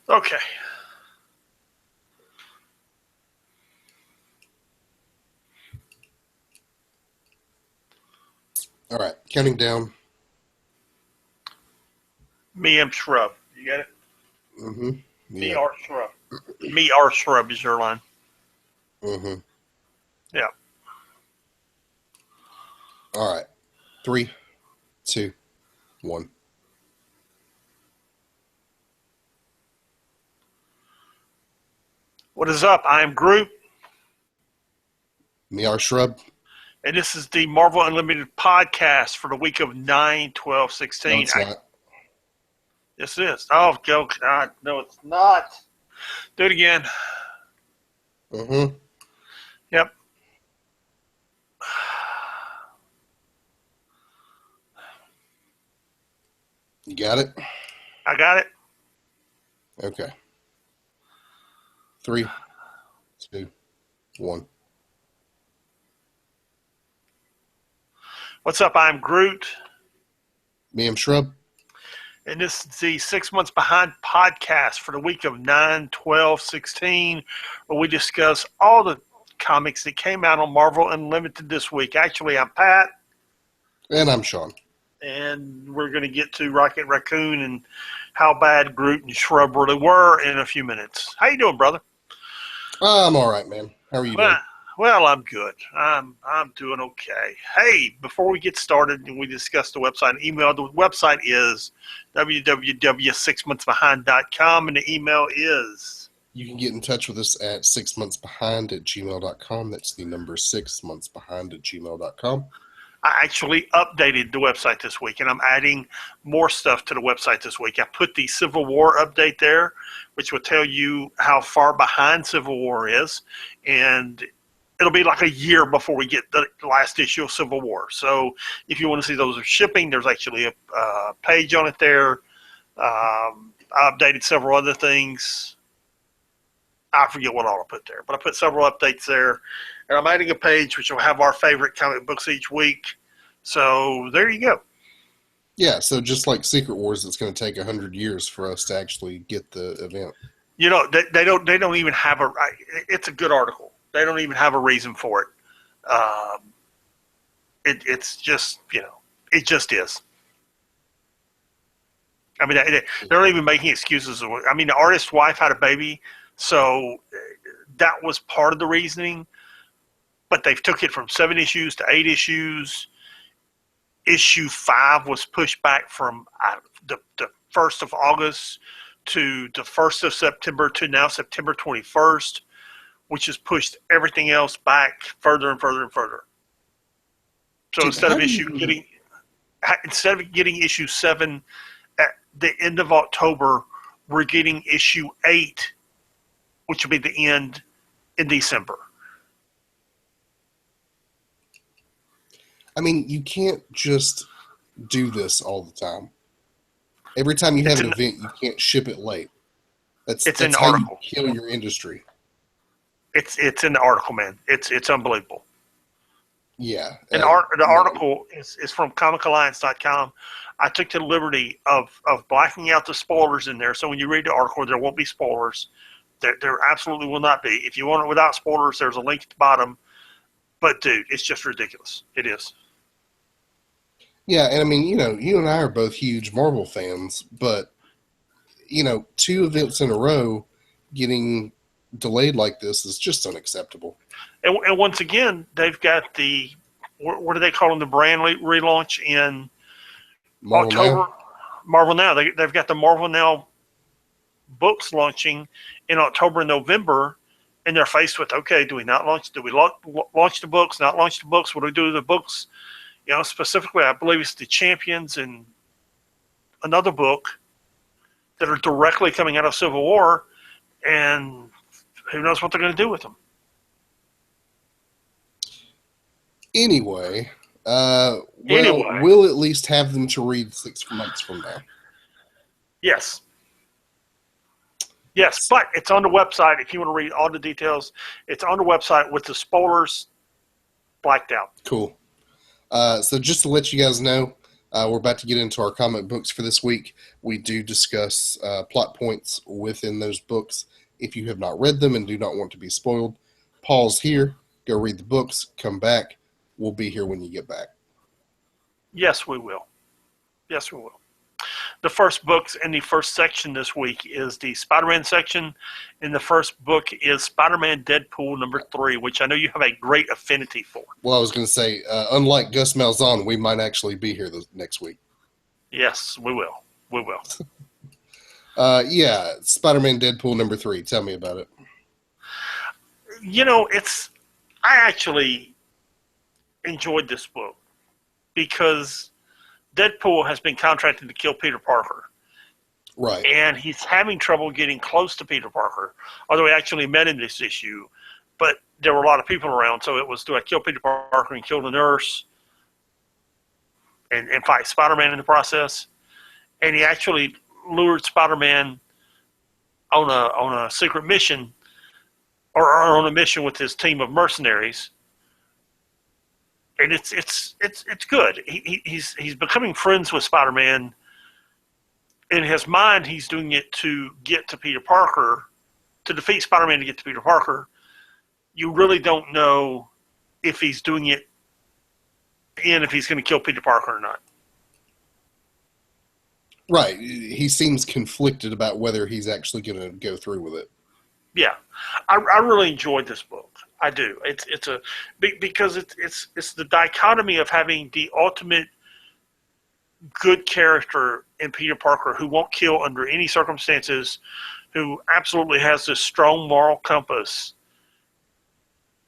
Okay. All right, counting down. Me and Shrub. You got it? Mm-hmm. Me Yep. or Shrub. Me or Shrub is your line. Mm-hmm. Yeah. All right. 3, 2, 1. What is up? I am Groot, Me our shrub. and this is the Marvel Unlimited podcast for the week of 9/12/16. No, it's not. Yes, it is. Oh, God. No, it's not. Do it again. Mm-hmm. Yep. You got it? I got it. Okay. 3, 2, 1. What's up? I'm Groot, Me and shrub. and this is the 6 months behind podcast for the week of 9/12/16, where we discuss all the comics that came out on Marvel Unlimited this week. Actually, I'm Pat, And I'm Sean. and we're going to get to Rocket Raccoon and how bad Groot and Shrub really were in a few minutes. How you doing, brother? I'm all right, man. How are you doing? Well, I'm good. I'm doing okay. Hey, before we get started and we discuss the website and email, the website is www.6monthsbehind.com, and the email is. You can get in touch with us at 6monthsbehind@gmail.com. That's the number 6monthsbehind@gmail.com. I actually updated the website this week, and I'm adding more stuff to the website this week. I put the Civil War update there, which will tell you how far behind Civil War is, and it'll be like a year before we get the last issue of Civil War. So if you want to see those are shipping, there's actually a page on it there. I updated several other things. I forget what all I put there, but I put several updates there. And I'm adding a page which will have our favorite comic books each week. So there you go. Yeah, so just like Secret Wars, it's going to take 100 years for us to actually get the event. You know, they don't even have a. It's a good article. They don't even have a reason for it. It's just it just is. I mean, they're not even making excuses. I mean, the artist's wife had a baby, so that was part of the reasoning. But they've took it from 7 issues to 8 issues. Issue 5 was pushed back from the 1st of August to the 1st of September to now September 21st, which has pushed everything else back further and further and further. So Dude, instead of getting issue 7 at the end of October, we're getting issue 8, which will be the end in December. I mean, you can't just do this all the time. Every time you have an event, you can't ship it late. It's That's in the how you article. kill your industry. It's in the article, man. It's unbelievable. Yeah. And the article is from ComicAlliance.com. I took the liberty of blacking out the spoilers in there, so when you read the article, there won't be spoilers. There absolutely will not be. If you want it without spoilers, there's a link at the bottom. But, dude, it's just ridiculous. It is. Yeah, and I mean, you and I are both huge Marvel fans, but, 2 events in a row getting delayed like this is just unacceptable. And once again, they've got the, what do they call them, the brand relaunch in Marvel October? Now? Marvel Now. They've got the Marvel Now books launching in October and November, and they're faced with, okay, do we not launch? Do we launch the books, not launch the books? What do we do with the books? Specifically, I believe it's the Champions and another book that are directly coming out of Civil War, and who knows what they're going to do with them. Anyway, we'll at least have them to read 6 months from now. Yes, but it's on the website. If you want to read all the details, it's on the website with the spoilers blacked out. Cool. So just to let you guys know, We're about to get into our comic books for this week. We do discuss plot points within those books. If you have not read them and do not want to be spoiled, pause here, go read the books, come back. We'll be here when you get back. Yes, we will. Yes, we will. The first books in the first section this week is the Spider-Man section, and the first book is Spider-Man Deadpool #3, which I know you have a great affinity for. Well, I was going to say, unlike Gus Malzahn, we might actually be here next week. Yes, we will. We will. Yeah, Spider-Man Deadpool #3. Tell me about it. You know, I actually enjoyed this book because Deadpool has been contracted to kill Peter Parker. Right. And he's having trouble getting close to Peter Parker, although he actually met in this issue. But there were a lot of people around, so it was, do I kill Peter Parker and kill the nurse and fight Spider-Man in the process? And he actually lured Spider-Man on a secret mission, or on a mission with his team of mercenaries. And it's good. He's becoming friends with Spider-Man. In his mind, he's doing it to get to Peter Parker, to defeat Spider-Man to get to Peter Parker. You really don't know if he's doing it and if he's going to kill Peter Parker or not. Right. He seems conflicted about whether he's actually going to go through with it. Yeah, I really enjoyed this book. I do. Because it's the dichotomy of having the ultimate good character in Peter Parker who won't kill under any circumstances, who absolutely has this strong moral compass,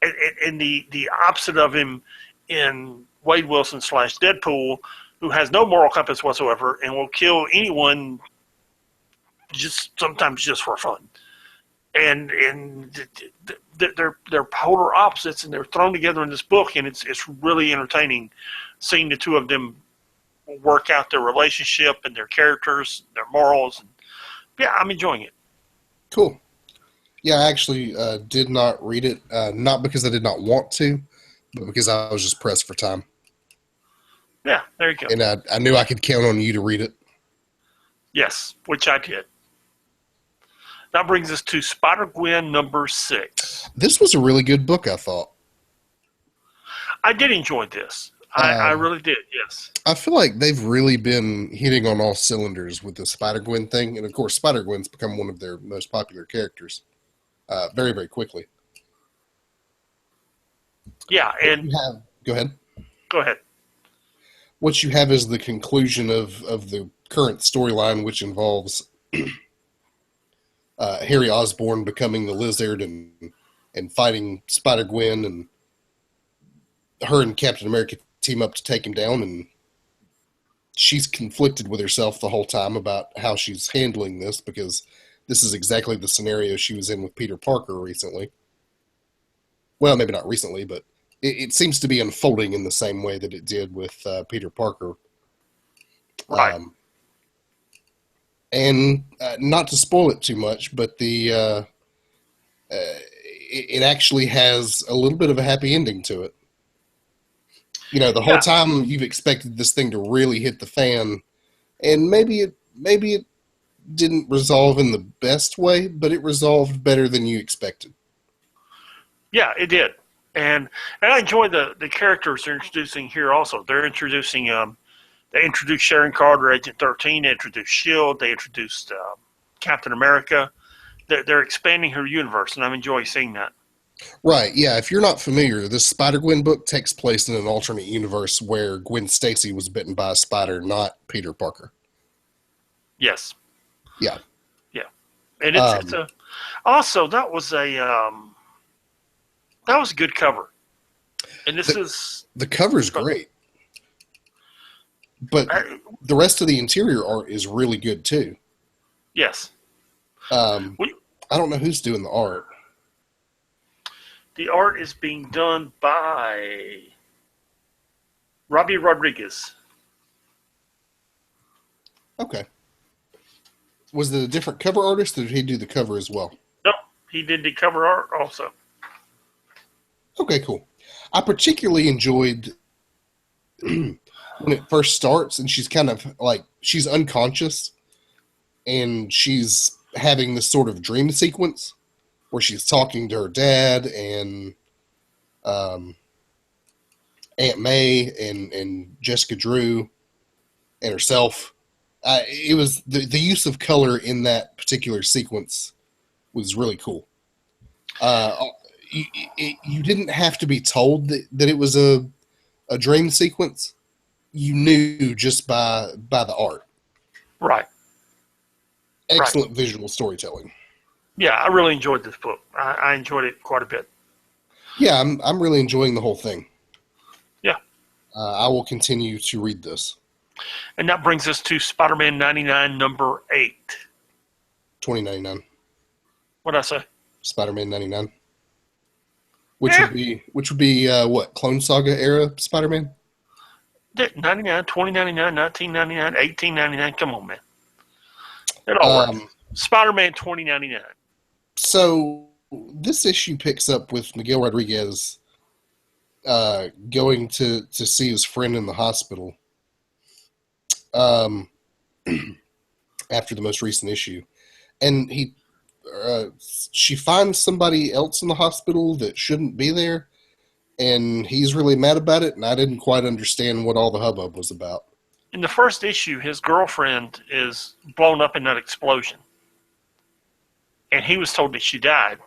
and the opposite of him in Wade Wilson / Deadpool, who has no moral compass whatsoever and will kill anyone sometimes just for fun. And they're polar opposites, and they're thrown together in this book, and it's really entertaining seeing the two of them work out their relationship and their characters, their morals. And yeah, I'm enjoying it. Cool. Yeah, I actually did not read it, not because I did not want to, but because I was just pressed for time. Yeah, there you go. And I knew I could count on you to read it. Yes, which I did. That brings us to Spider-Gwen #6. This was a really good book, I thought. I did enjoy this. I really did, yes. I feel like they've really been hitting on all cylinders with the Spider-Gwen thing. And, of course, Spider-Gwen's become one of their most popular characters very, very quickly. Yeah, and... Go ahead. Go ahead. What you have is the conclusion of the current storyline, which involves... Harry Osborn becoming the Lizard and fighting Spider-Gwen, and her and Captain America team up to take him down, and she's conflicted with herself the whole time about how she's handling this, because this is exactly the scenario she was in with Peter Parker recently. Well, maybe not recently, but it seems to be unfolding in the same way that it did with Peter Parker. Right. And not to spoil it too much, but it actually has a little bit of a happy ending to it. You know, the whole time you've expected this thing to really hit the fan, and maybe it didn't resolve in the best way, but it resolved better than you expected. Yeah, it did. And I enjoy the characters they're introducing here also. They're introducing... They introduced Sharon Carter, Agent 13. They introduced S.H.I.E.L.D. They introduced Captain America. They're expanding her universe, and I'm enjoying seeing that. Right, yeah. If you're not familiar, this Spider-Gwen book takes place in an alternate universe where Gwen Stacy was bitten by a spider, not Peter Parker. Yes. Yeah. Yeah. And it's a... Also, that was a good cover. And the cover's great. But the rest of the interior art is really good, too. Yes. I don't know who's doing the art. The art is being done by Robbie Rodriguez. Okay. Was it a different cover artist, or did he do the cover as well? No, he did the cover art also. Okay, cool. I particularly enjoyed when it first starts, and she's kind of like she's unconscious, and she's having this sort of dream sequence where she's talking to her dad and um, Aunt May and Jessica Drew and herself. It was the use of color in that particular sequence was really cool. Uh, you didn't have to be told that it was a dream sequence. You knew just by the art. Right. Excellent visual storytelling. Yeah, I really enjoyed this book. I enjoyed it quite a bit. Yeah, I'm really enjoying the whole thing. Yeah. I will continue to read this. And that brings us to Spider-Man 99, number 8. 2099. What'd I say? Spider-Man 99. Which would be what, Clone Saga era Spider-Man? 99, 2099, 1999, 1899. Come on, man. It all works. Spider-Man 2099. So this issue picks up with Miguel Rodriguez going to see his friend in the hospital after the most recent issue. And she finds somebody else in the hospital that shouldn't be there, and he's really mad about it, and I didn't quite understand what all the hubbub was about. In the first issue, his girlfriend is blown up in that explosion, and he was told that she died.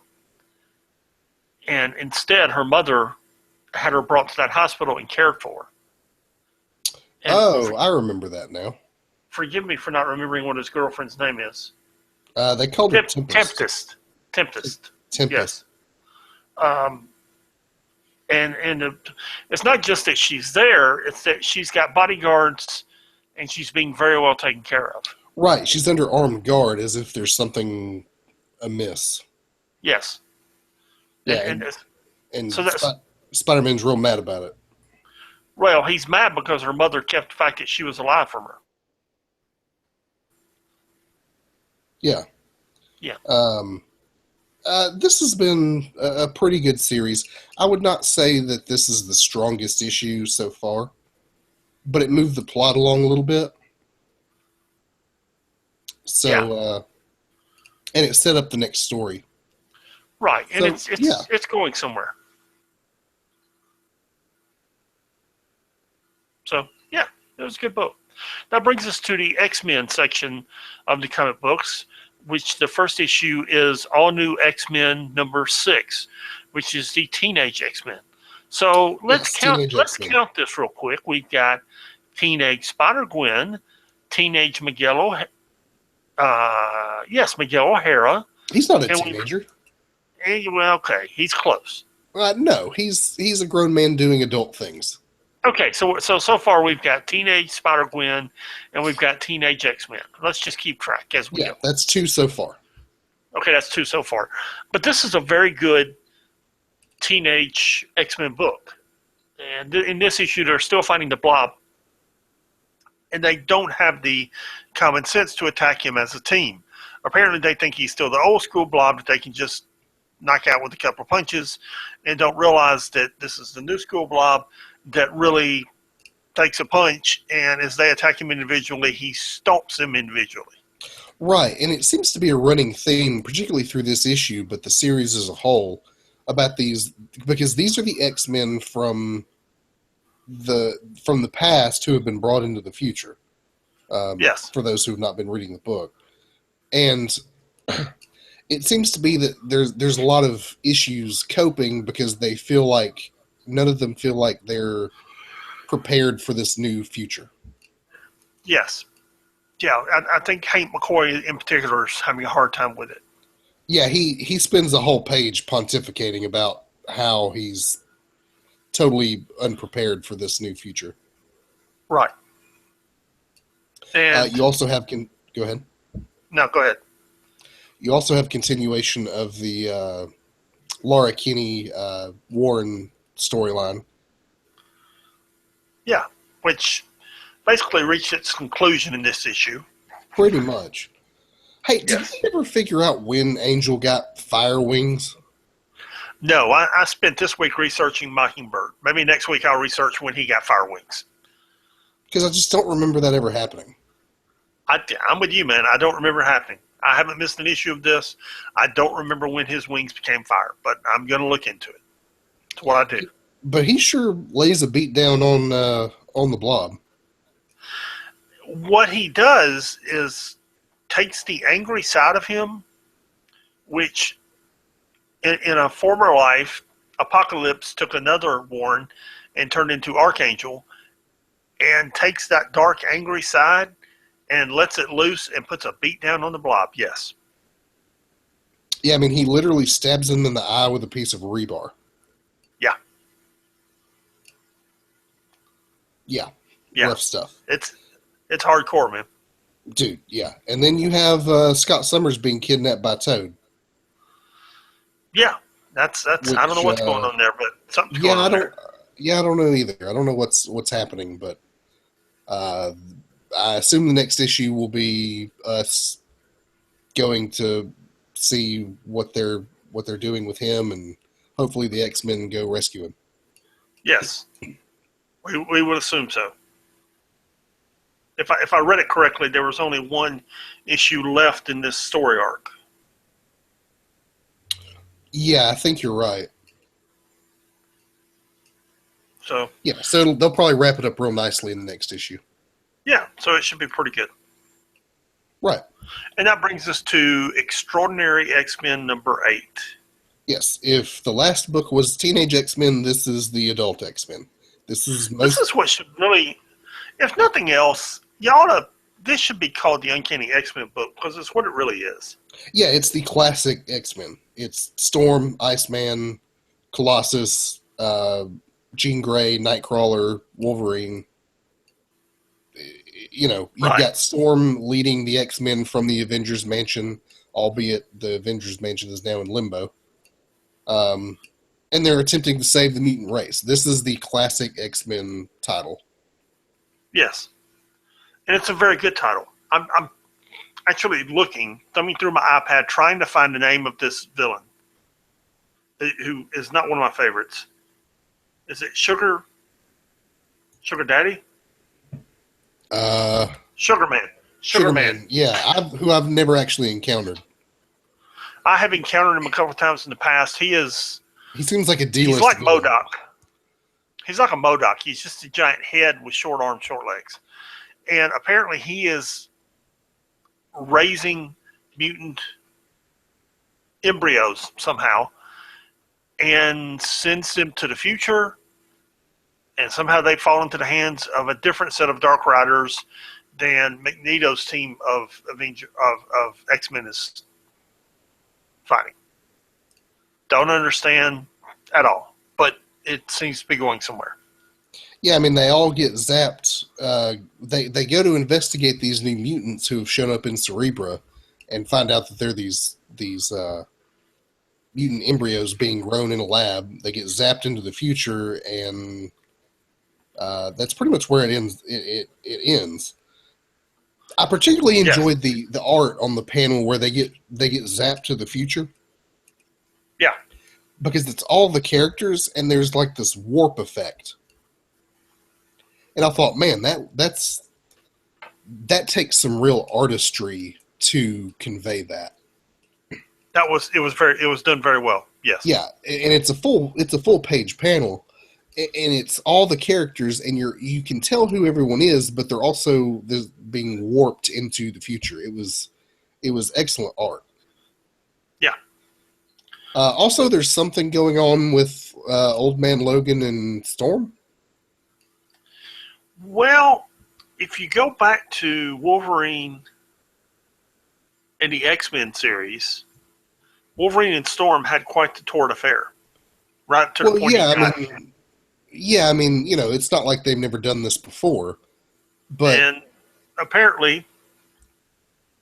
And instead, her mother had her brought to that hospital and cared for her. And I remember that now. Forgive me for not remembering what his girlfriend's name is. They called her Tempest. Tempest. Yes. And it's not just that she's there; it's that she's got bodyguards, and she's being very well taken care of. Right, she's under armed guard as if there's something amiss. Yes. Yeah, and so Spider-Man's real mad about it. Well, he's mad because her mother kept the fact that she was alive from her. Yeah. Yeah. This has been a pretty good series. I would not say that this is the strongest issue so far, but it moved the plot along a little bit. So, yeah. And it set up the next story. Right, and so, it's going somewhere. So, yeah, it was a good book. That brings us to the X-Men section of the comic books, which the first issue is All New X-Men number 6, which is the Teenage X-Men. So let's count this real quick. We've got Teenage Spider-Gwen, Teenage Miguel O'Hara. He's not a teenager. Well, okay, he's close. No, he's a grown man doing adult things. Okay, so far we've got Teenage Spider-Gwen and we've got Teenage X-Men. Let's just keep track as we go. Yeah, that's 2 so far. Okay, that's 2 so far. But this is a very good Teenage X-Men book. And in this issue, they're still fighting the Blob. And they don't have the common sense to attack him as a team. Apparently they think he's still the old school Blob that they can just knock out with a couple of punches, and don't realize that this is the new school Blob that really takes a punch, and as they attack him individually, he stomps them individually. Right, and it seems to be a running theme, particularly through this issue, but the series as a whole, about these, because these are the X-Men from the past who have been brought into the future. Yes. For those who have not been reading the book. And it seems to be that there's a lot of issues coping because they feel like none of them feel like they're prepared for this new future. Yes. Yeah, I think Hank McCoy in particular is having a hard time with it. Yeah, he spends the whole page pontificating about how he's totally unprepared for this new future. Right. And you also have... Go ahead. No, go ahead. You also have continuation of the Laura Kinney Warren storyline. Yeah, which basically reached its conclusion in this issue. Pretty much. Hey, did you ever figure out when Angel got fire wings? No, I spent this week researching Mockingbird. Maybe next week I'll research when he got fire wings. Because I just don't remember that ever happening. I'm with you, man. I don't remember it happening. I haven't missed an issue of this. I don't remember when his wings became fire, but I'm going to look into it. It's what I do. But he sure lays a beat down on the Blob. What he does is takes the angry side of him, which in a former life, Apocalypse took another Warren and turned into Archangel, and takes that dark, angry side and lets it loose and puts a beat down on the Blob. Yes. Yeah, I mean, he literally stabs him in the eye with a piece of rebar. Yeah. Yeah. Yeah. Rough stuff. It's hardcore, man. Dude, yeah. And then you have Scott Summers being kidnapped by Toad. Yeah. That's Which, I don't know what's going on there, but something's going on there. Yeah, I don't know either. I don't know what's happening, but I assume the next issue will be us going to see what they're doing with him, and hopefully the X-Men go rescue him. Yes, we would assume so. If I read it correctly, there was only one issue left in this story arc. Yeah, I think you're right. So yeah, so they'll probably wrap it up real nicely in the next issue. Yeah, so it should be pretty good. Right. And that brings us to Extraordinary X-Men number 8. Yes, if the last book was Teenage X-Men, this is the Adult X-Men. This is what should really, if nothing else, this should be called the Uncanny X-Men book, because it's what it really is. Yeah, it's the classic X-Men. It's Storm, Iceman, Colossus, Jean Grey, Nightcrawler, Wolverine. You've got Storm leading the X-Men from the Avengers Mansion, albeit the Avengers Mansion is now in limbo. And they're attempting to save the mutant race. This is the classic X-Men title. Yes. And it's a very good title. I'm actually thumbing through my iPad, trying to find the name of this villain, who is not one of my favorites. Is it Sugar Daddy? Sugar Man. Yeah, who I've never actually encountered. I have encountered him a couple of times in the past. He seems like a D-list. He's like MODOK. He's like a MODOK. He's just a giant head with short arms, short legs. And apparently he is raising mutant embryos somehow and sends them to the future. And somehow they fall into the hands of a different set of Dark Riders than Magneto's team of X-Men is fighting. Don't understand at all, but it seems to be going somewhere. Yeah, I mean, they all get zapped. They go to investigate these new mutants who have shown up in Cerebra and find out that they're these mutant embryos being grown in a lab. They get zapped into the future, and that's pretty much where it ends. It ends. I particularly enjoyed the art on the panel where they get zapped to the future. Yeah, because it's all the characters, and there's like this warp effect. And I thought, man, that takes some real artistry to convey that. It was done very well. Yes. Yeah, and it's a full page panel, and it's all the characters, and you can tell who everyone is, but they're also being warped into the future. It was excellent art. Yeah. Also, there's something going on with Old Man Logan and Storm. Well, if you go back to Wolverine in the X-Men series, Wolverine and Storm had quite the torrid affair. Right to the point. I mean, it's not like they've never done this before. And apparently,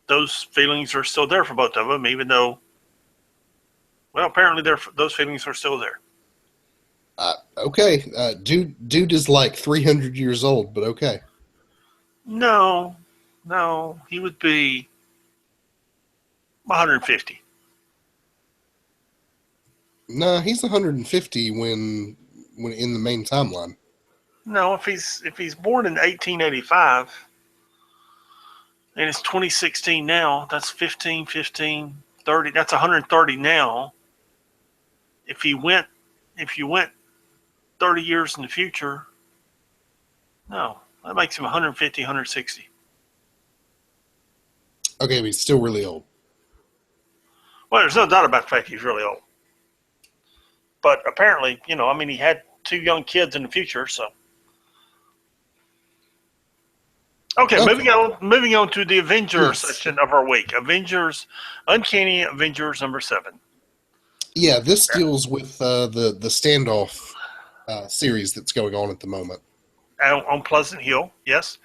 those feelings are still there for both of them, even though, well, apparently those feelings are still there. Okay. Dude is like 300 years old, but okay. No, he would be 150. Nah, he's 150 when in the main timeline. No, if he's born in 1885 and it's 2016 now, that's 15, 15, 30. That's 130 now. If he went, if you went 30 years in the future, no, that makes him 150, 160. Okay, but he's still really old. Well, there's no doubt about the fact he's really old. But apparently, he had two young kids in the future, so. Okay, Okay. moving on to the Avengers Yes. section of our week. Avengers, Uncanny Avengers number 7. Yeah, this deals with the standoff series that's going on at the moment. On Pleasant Hill, yes.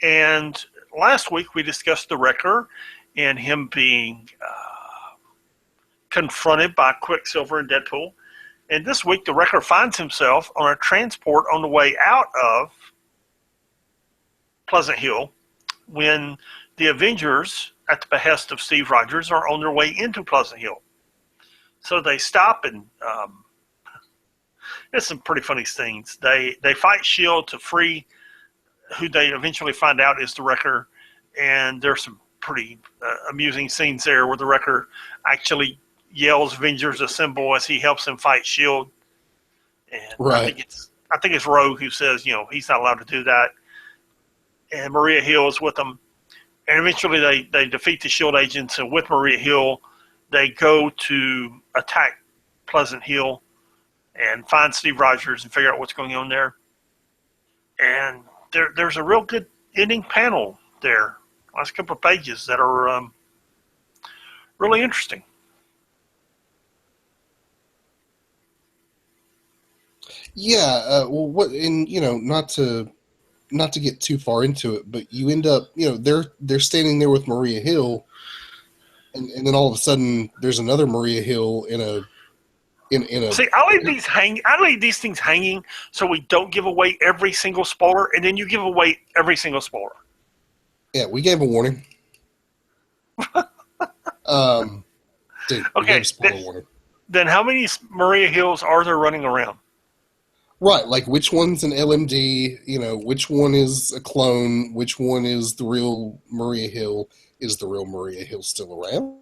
And last week we discussed the Wrecker and him being confronted by Quicksilver and Deadpool. And this week the Wrecker finds himself on a transport on the way out of Pleasant Hill when the Avengers, at the behest of Steve Rogers, are on their way into Pleasant Hill. So they stop and there's some pretty funny things. They fight S.H.I.E.L.D. to free who they eventually find out is the Wrecker, and there's some pretty amusing scenes there where the Wrecker actually yells "Avengers Assemble" as he helps them fight S.H.I.E.L.D. And Right. I think it's Rogue who says he's not allowed to do that, and Maria Hill is with them, and eventually they defeat the S.H.I.E.L.D. agents, and with Maria Hill they go to attack Pleasant Hill and find Steve Rogers and figure out what's going on there. And there's a real good ending panel there. Last couple of pages that are really interesting. Yeah. Well, what and not to get too far into it, but you end up they're standing there with Maria Hill, and then all of a sudden there's another Maria Hill in a See, I leave these things hanging so we don't give away every single spoiler, and then you give away every single spoiler. yeah, we gave a warning. Dude, we gave Okay, a spoiler warning. then how many Maria Hills are there running around? Right, like which one's an LMD, which one is a clone, which one is the real Maria Hill, is the real Maria Hill still around?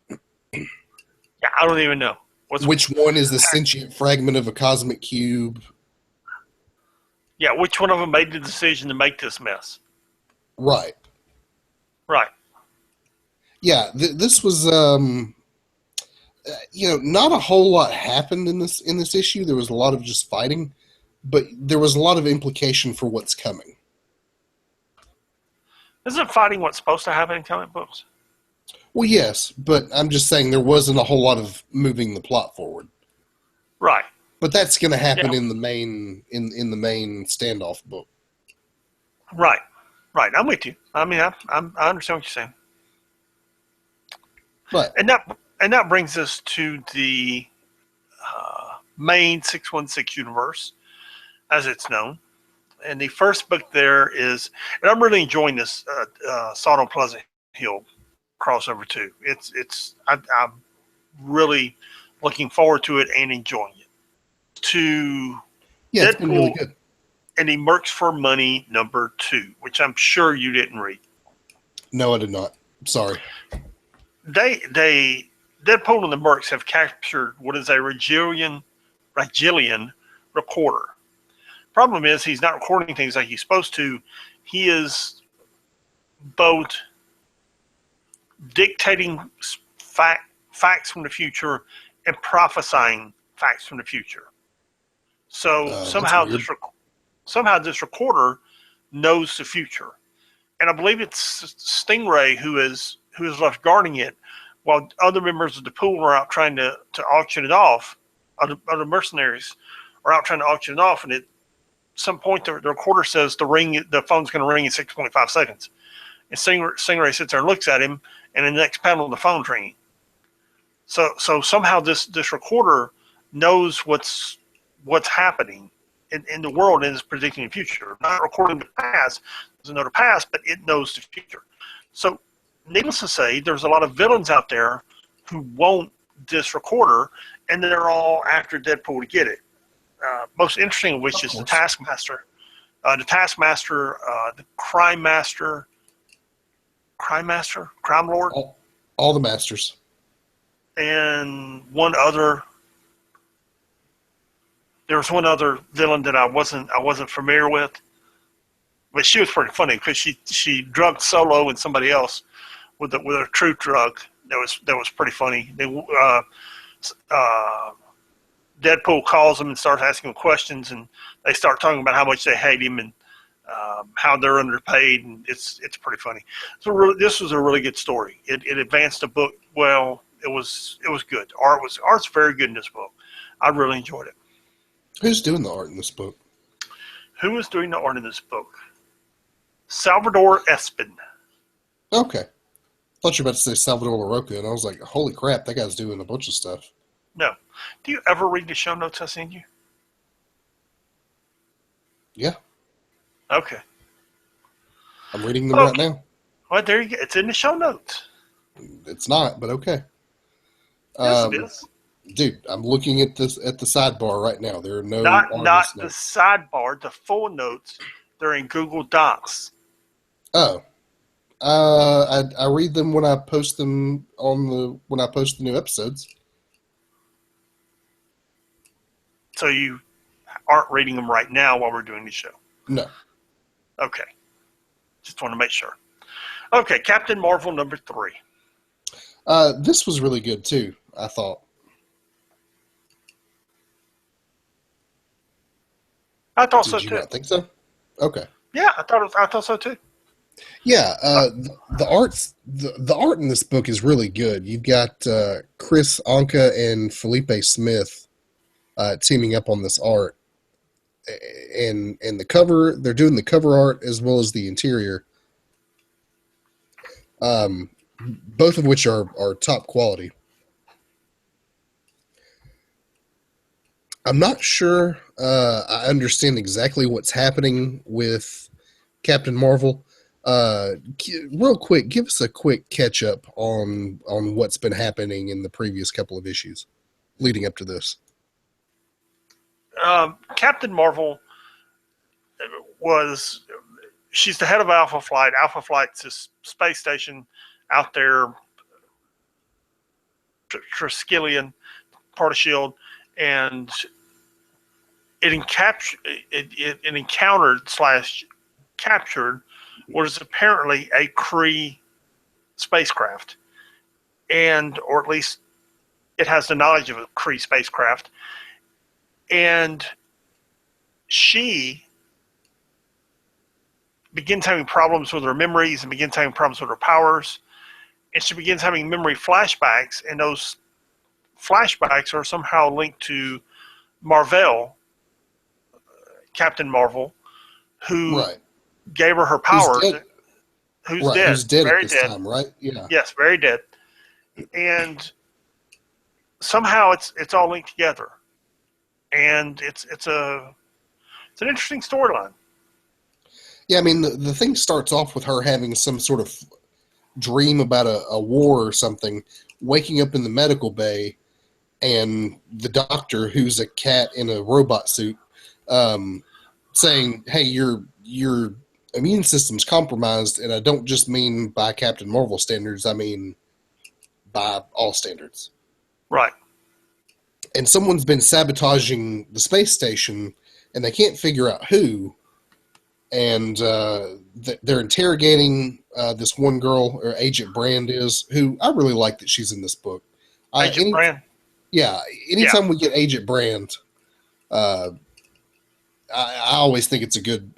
Yeah, I don't even know. Which one is the sentient fragment of a cosmic cube? Yeah, which one of them made the decision to make this mess? Right. Right. Yeah, this was not a whole lot happened in this issue. There was a lot of just fighting, but there was a lot of implication for what's coming. Isn't fighting what's supposed to happen in comic books? Well, yes, but I'm just saying there wasn't a whole lot of moving the plot forward. Right. But that's going to happen Yeah. in the main standoff book. Right. Right. I'm with you. I mean, I understand what you're saying. But And that brings us to the main 616 universe, as it's known. And the first book there is, and I'm really enjoying this Sodom Pleasant Hill crossover too. I'm really looking forward to it and enjoying it. To yeah, it's been really Deadpool good. and He Mercs for Money number 2, which I'm sure you didn't read. No, I did not. Sorry. They Deadpool and the Mercs have captured what is a Rigelian recorder. Problem is, he's not recording things like he's supposed to. He is both dictating facts from the future and prophesying facts from the future. So somehow this recorder knows the future, and I believe it's Stingray who is left guarding it, while other members of the pool are out trying to auction it off. Other mercenaries are out trying to auction it off, and at some point the recorder says the phone's going to ring in 6.5 seconds. And Stingray sits there and looks at him, and in the next panel the phone's ringing. So somehow this recorder knows what's happening in the world and is predicting the future. Not recording the past, doesn't know the past, but it knows the future. So needless to say, there's a lot of villains out there who want this recorder, and they're all after Deadpool to get it. most interesting of which Of is the course. Taskmaster. The Crime Master, Crime Lord, All the masters. and one other. There was one other villain that I wasn't familiar with, but she was pretty funny because she drugged Solo and somebody else with a true drug. That was pretty funny. Deadpool calls him and starts asking him questions, and they start talking about how much they hate him and how they're underpaid, and it's pretty funny. So this was a really good story. It advanced the book well. It was good. Art's very good in this book. I really enjoyed it. Who's doing the art in this book? Who is doing the art in this book? Salvador Espin. Okay. Thought you were about to say Salvador LaRocca, and I was like, holy crap, that guy's doing a bunch of stuff. No. Do you ever read the show notes I send you? Yeah, Okay. I'm reading them right now. Well, there you go. It's in the show notes. It's not, but okay. Yes, it is. Dude, I'm looking at the sidebar right now. There are no Not artist the notes. sidebar, the full notes. They're in Google Docs. Oh, I read them when I post them when I post the new episodes. So you aren't reading them right now while we're doing the show. No. Okay. Just want to make sure. Okay, Captain Marvel number 3. This was really good too, I thought. I thought so Did you too. not think so? Okay. Yeah, I thought so too. Yeah, the art in this book is really good. You've got Chris Anka and Felipe Smith teaming up on this art, and the cover. They're doing the cover art as well as the interior, both of which are top quality. I'm not sure I understand exactly what's happening with Captain Marvel. Real quick, give us a quick catch up on what's been happening in the previous couple of issues leading up to this. Captain Marvel she's the head of Alpha Flight. Alpha Flight's this space station out there, Triskelion, part of S.H.I.E.L.D., and it encountered / captured what is apparently a Kree spacecraft, or at least it has the knowledge of a Kree spacecraft, and she begins having problems with her memories and begins having problems with her powers, and she begins having memory flashbacks, and those flashbacks are somehow linked to Marvel, Captain Marvel, who Right. gave her powers. Who's Who's dead? dead? Who's dead Very at this dead. time? Right? Yeah. Yes, very dead. And somehow it's all linked together, and it's an interesting storyline. Yeah. I mean, the thing starts off with her having some sort of dream about a war or something, waking up in the medical bay, and the doctor, who's a cat in a robot suit, saying, "Hey, your immune system's compromised," and I don't just mean by Captain Marvel standards; I mean by all standards. Right. And someone's been sabotaging the space station, and they can't figure out who. And they're interrogating this one girl, or Agent Brand is, who I really like that she's in this book. Agent Brand. Yeah, anytime we get Agent Brand, I always think it's a good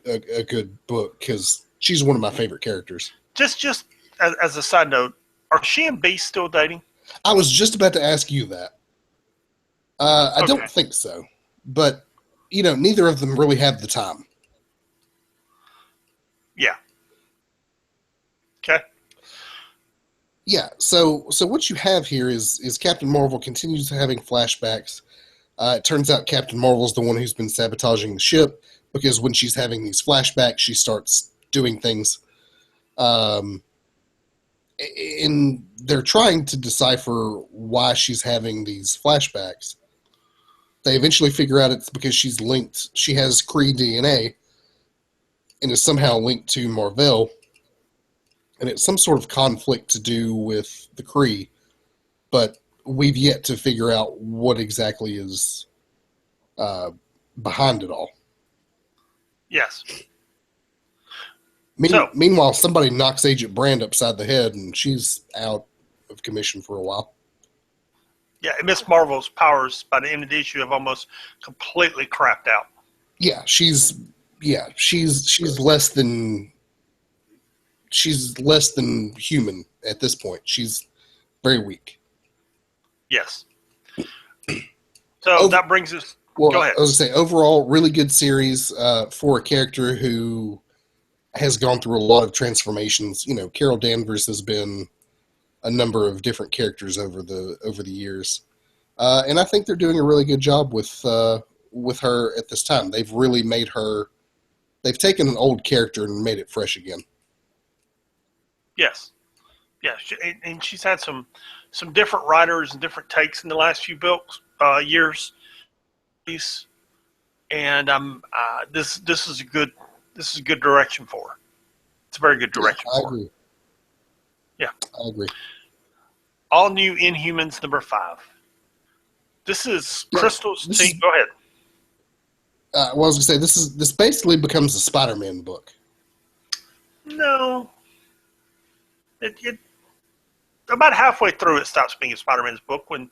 book because she's one of my favorite characters. Just as a side note, are she and Beast still dating? I was just about to ask you that. I Okay. don't think so, but neither of them really have the time. Yeah. Okay. Yeah, so what you have here is Captain Marvel continues having flashbacks. It turns out Captain Marvel's the one who's been sabotaging the ship, because when she's having these flashbacks, she starts doing things. And they're trying to decipher why she's having these flashbacks. They eventually figure out it's because she's linked. She has Kree DNA and is somehow linked to Marvel, and it's some sort of conflict to do with the Kree. But we've yet to figure out what exactly is behind it all. Yes. So, Meanwhile, somebody knocks Agent Brand upside the head, and she's out of commission for a while. yeah, Miss Marvel's powers by the end of the issue have almost completely crapped out. Yeah, she's less than human at this point. She's very weak. Yes. So that brings us. Well, go ahead. I was going to say, overall, really good series for a character who has gone through a lot of transformations. You know, Carol Danvers has been a number of different characters over the years, and I think they're doing a really good job with her at this time. They've really made her. They've taken an old character and made it fresh again. Yes. Yeah, and she's had some different writers and different takes in the last few years. And this is a good direction for her. It's a very good direction for her. Yeah, I agree. All new Inhumans #5. This is Crystal's team. Go ahead. Well, I was going to say this basically becomes a Spider-Man book. No, it about halfway through it stops being a Spider-Man's book when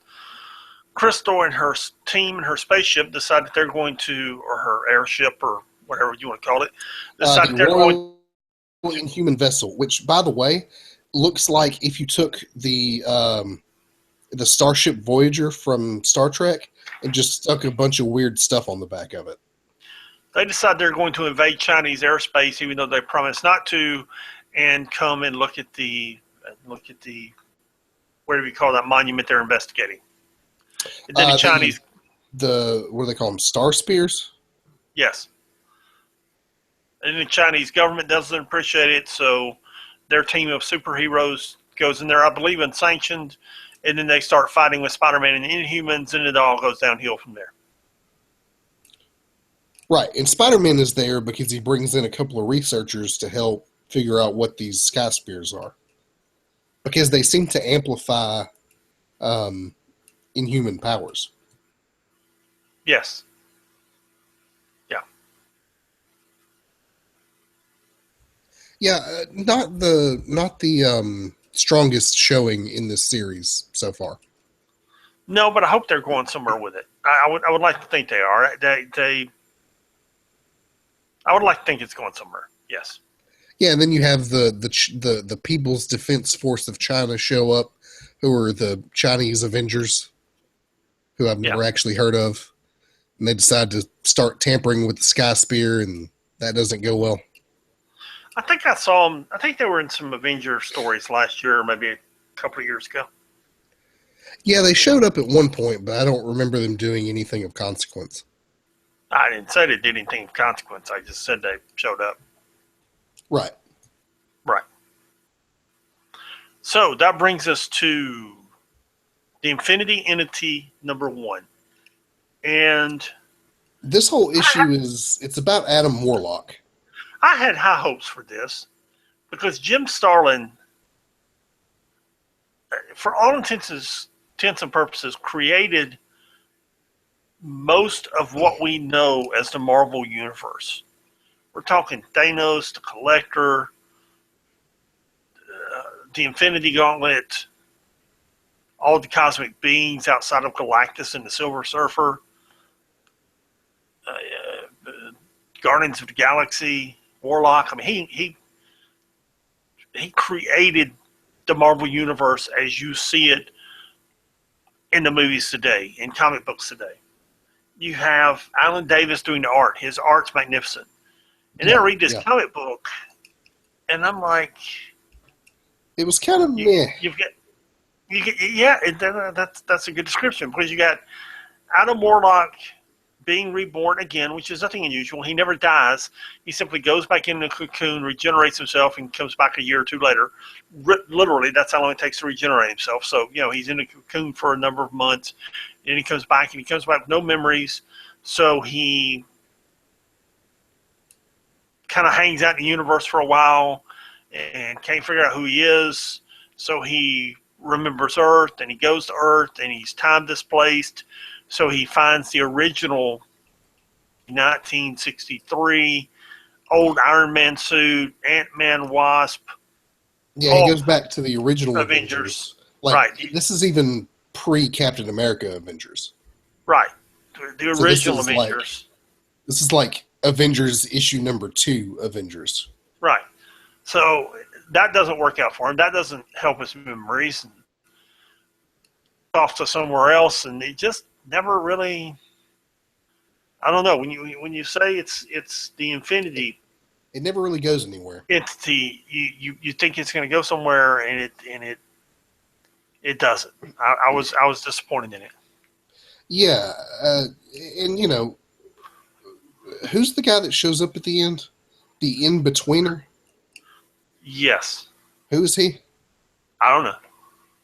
Crystal and her team and her spaceship decide that they're going to, or her airship or whatever you want to call it, decide that they're going. Inhuman vessel, which, by the way, looks like if you took the Starship Voyager from Star Trek and just stuck a bunch of weird stuff on the back of it. They decide they're going to invade Chinese airspace, even though they promised not to, and come and look at the whatever you call that monument they're investigating. And then the Chinese, what do they call them? Star Spears. Yes. And the Chinese government doesn't appreciate it, so their team of superheroes goes in there, I believe, unsanctioned, and then they start fighting with Spider-Man and Inhumans, and it all goes downhill from there. Right, and Spider-Man is there because he brings in a couple of researchers to help figure out what these Sky Spears are, because they seem to amplify Inhuman powers. Yes. Yeah. Yeah, not the strongest showing in this series so far. No, but I hope they're going somewhere with it. I would like to think they are. I would like to think it's going somewhere. Yes. Yeah, and then you have the People's Defense Force of China show up, who are the Chinese Avengers, who I've never actually heard of, and they decide to start tampering with the Sky Spear, and that doesn't go well. I think I saw them. I think they were in some Avenger stories last year, or maybe a couple of years ago. Yeah, they showed up at one point, but I don't remember them doing anything of consequence. I didn't say they did anything of consequence. I just said they showed up. Right. Right. So that brings us to the Infinity Entity #1. And this whole issue it's about Adam Warlock. I had high hopes for this because Jim Starlin, for all intents and purposes, created most of what we know as the Marvel Universe. We're talking Thanos, the Collector, the Infinity Gauntlet, all the cosmic beings outside of Galactus and the Silver Surfer, Guardians of the Galaxy, Warlock. I mean, he created the Marvel Universe as you see it in the movies today, in comic books today. You have Alan Davis doing the art. His art's magnificent. And then I read this comic book, and I'm like, it was kind of meh. That's a good description, because you got Adam Warlock being reborn again, which is nothing unusual. He never dies. He simply goes back in the cocoon, regenerates himself, and comes back a year or two later. Literally, that's how long it takes to regenerate himself. So, he's in the cocoon for a number of months, And he comes back, and he comes back with no memories. So he kind of hangs out in the universe for a while and can't figure out who he is. So he remembers Earth, and he goes to Earth, and he's time displaced. So he finds the original 1963 old Iron Man suit, Ant-Man, Wasp. Yeah, he goes back to the original Avengers. Like, right. This is even pre-Captain America Avengers. Right. The original Avengers. This is like Avengers issue number 2 Avengers. Right. So that doesn't work out for him. That doesn't help his memories. And off to somewhere else, and it just never really. I don't know. When you say it's the Infinity, it never really goes anywhere. Entity, you think it's going to go somewhere, and it doesn't. I was disappointed in it. Yeah, and you know, who's the guy that shows up at the end? The in-betweener? Yes. Who is he? I don't know.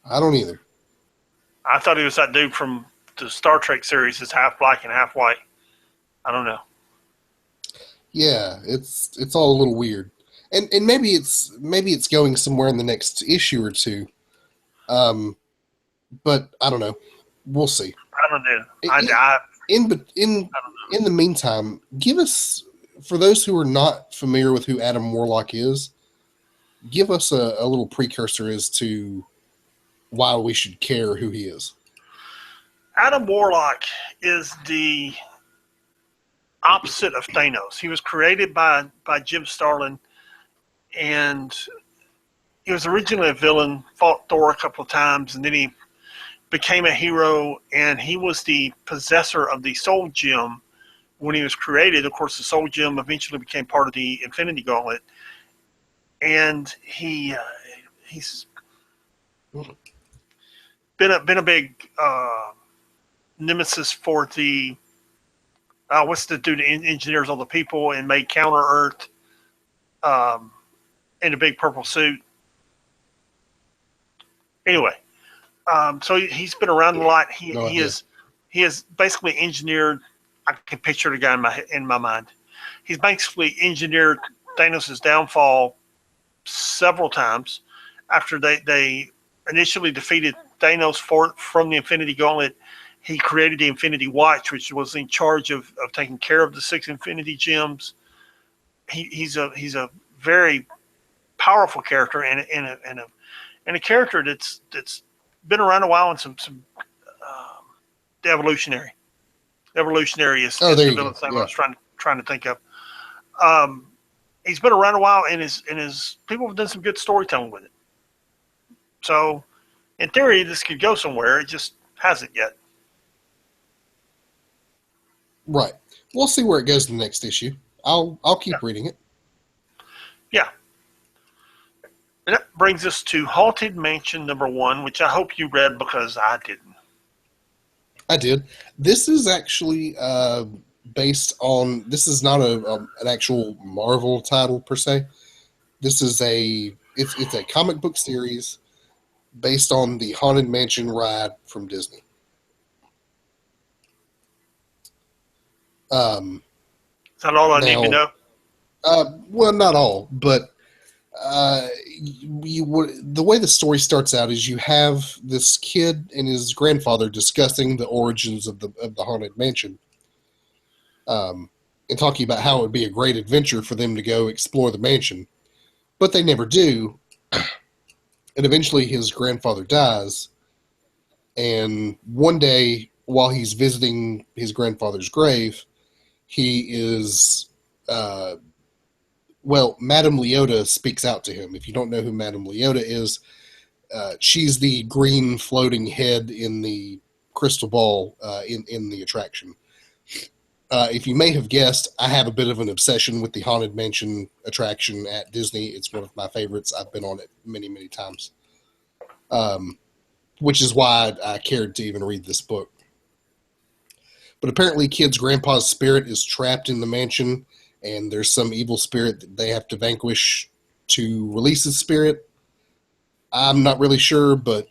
I don't either. I thought he was that dude from the Star Trek series that's half black and half white. I don't know. Yeah, it's all a little weird. And maybe it's going somewhere in the next issue or two. But I don't know. We'll see. I don't know. In the meantime, give us, for those who are not familiar with who Adam Warlock is, give us a little precursor as to why we should care who he is. Adam Warlock is the opposite of Thanos. He was created by Jim Starlin, and he was originally a villain, fought Thor a couple of times, and then he became a hero, and he was the possessor of the Soul Gem when he was created. Of course, the Soul Gem eventually became part of the Infinity Gauntlet, and he's been a big nemesis for the what's the dude that engineers all the people and made Counter Earth in a big purple suit. Anyway, so he's been around a lot. He has basically engineered. I can picture the guy in my mind. He's basically engineered Thanos' downfall several times after they initially defeated Thanos from the Infinity Gauntlet. He created the Infinity Watch, which was in charge of taking care of the 6 Infinity Gems. He's a very powerful character and a character that's been around a while, and some evolutionary. Evolutionary is the villain thing I was trying to think of. He's been around a while, and his people have done some good storytelling with it. So, in theory, this could go somewhere. It just hasn't yet. Right. We'll see where it goes in the next issue. I'll keep reading it. Yeah. And that brings us to Haunted Mansion #1, which I hope you read because I didn't. I did. This is actually based on. This is not an actual Marvel title per se. This is it's a comic book series based on the Haunted Mansion ride from Disney. Is that all I need to know? Well, not all, but the way the story starts out is you have this kid and his grandfather discussing the origins of the Haunted Mansion, and talking about how it would be a great adventure for them to go explore the mansion, but they never do. And eventually his grandfather dies, and one day while he's visiting his grandfather's grave, he is Madame Leota speaks out to him. If you don't know who Madame Leota is, she's the green floating head in the crystal ball in the attraction. If you may have guessed, I have a bit of an obsession with the Haunted Mansion attraction at Disney. It's one of my favorites. I've been on it many, many times, which is why I cared to even read this book. But apparently, kid's grandpa's spirit is trapped in the mansion, and there's some evil spirit that they have to vanquish to release his spirit. I'm not really sure, but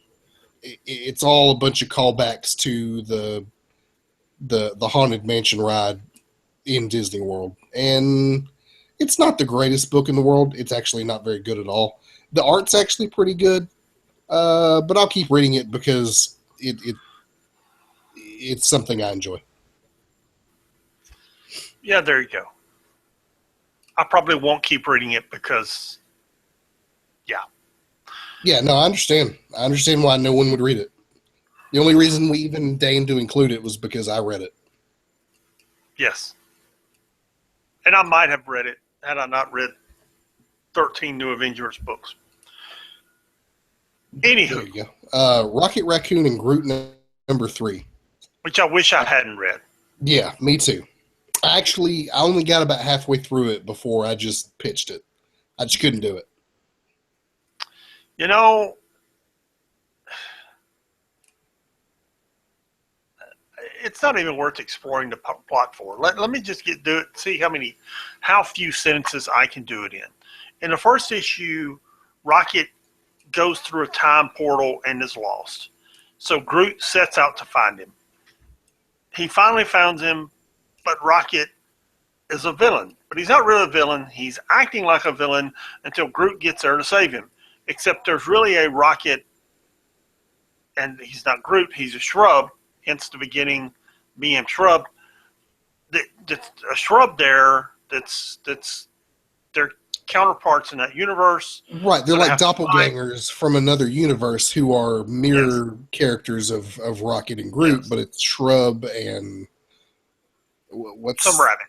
it's all a bunch of callbacks to the Haunted Mansion ride in Disney World, and it's not the greatest book in the world. It's actually not very good at all. The art's actually pretty good, but I'll keep reading it because it's something I enjoy. Yeah, there you go. I probably won't keep reading it because, yeah. Yeah, no, I understand. I understand why no one would read it. The only reason we even deigned to include it was because I read it. Yes. And I might have read it had I not read 13 New Avengers books. Anywho. There you go. Rocket Raccoon and Groot number 3. Which I wish I hadn't read. Yeah, me too. I only got about halfway through it before I just pitched it. I just couldn't do it. You know, it's not even worth exploring the plot for. Let me just do it. See how few sentences I can do it in. In the first issue, Rocket goes through a time portal and is lost. So Groot sets out to find him. He finally finds him, but Rocket is a villain. But he's not really a villain. He's acting like a villain until Groot gets there to save him. Except there's really a Rocket, and he's not Groot, he's a shrub, hence the beginning, being shrub. That's a shrub there that's their counterparts in that universe. Right, they're like doppelgangers from another universe who are mirror characters of Rocket and Groot, but it's Shrub and what's some rabbit.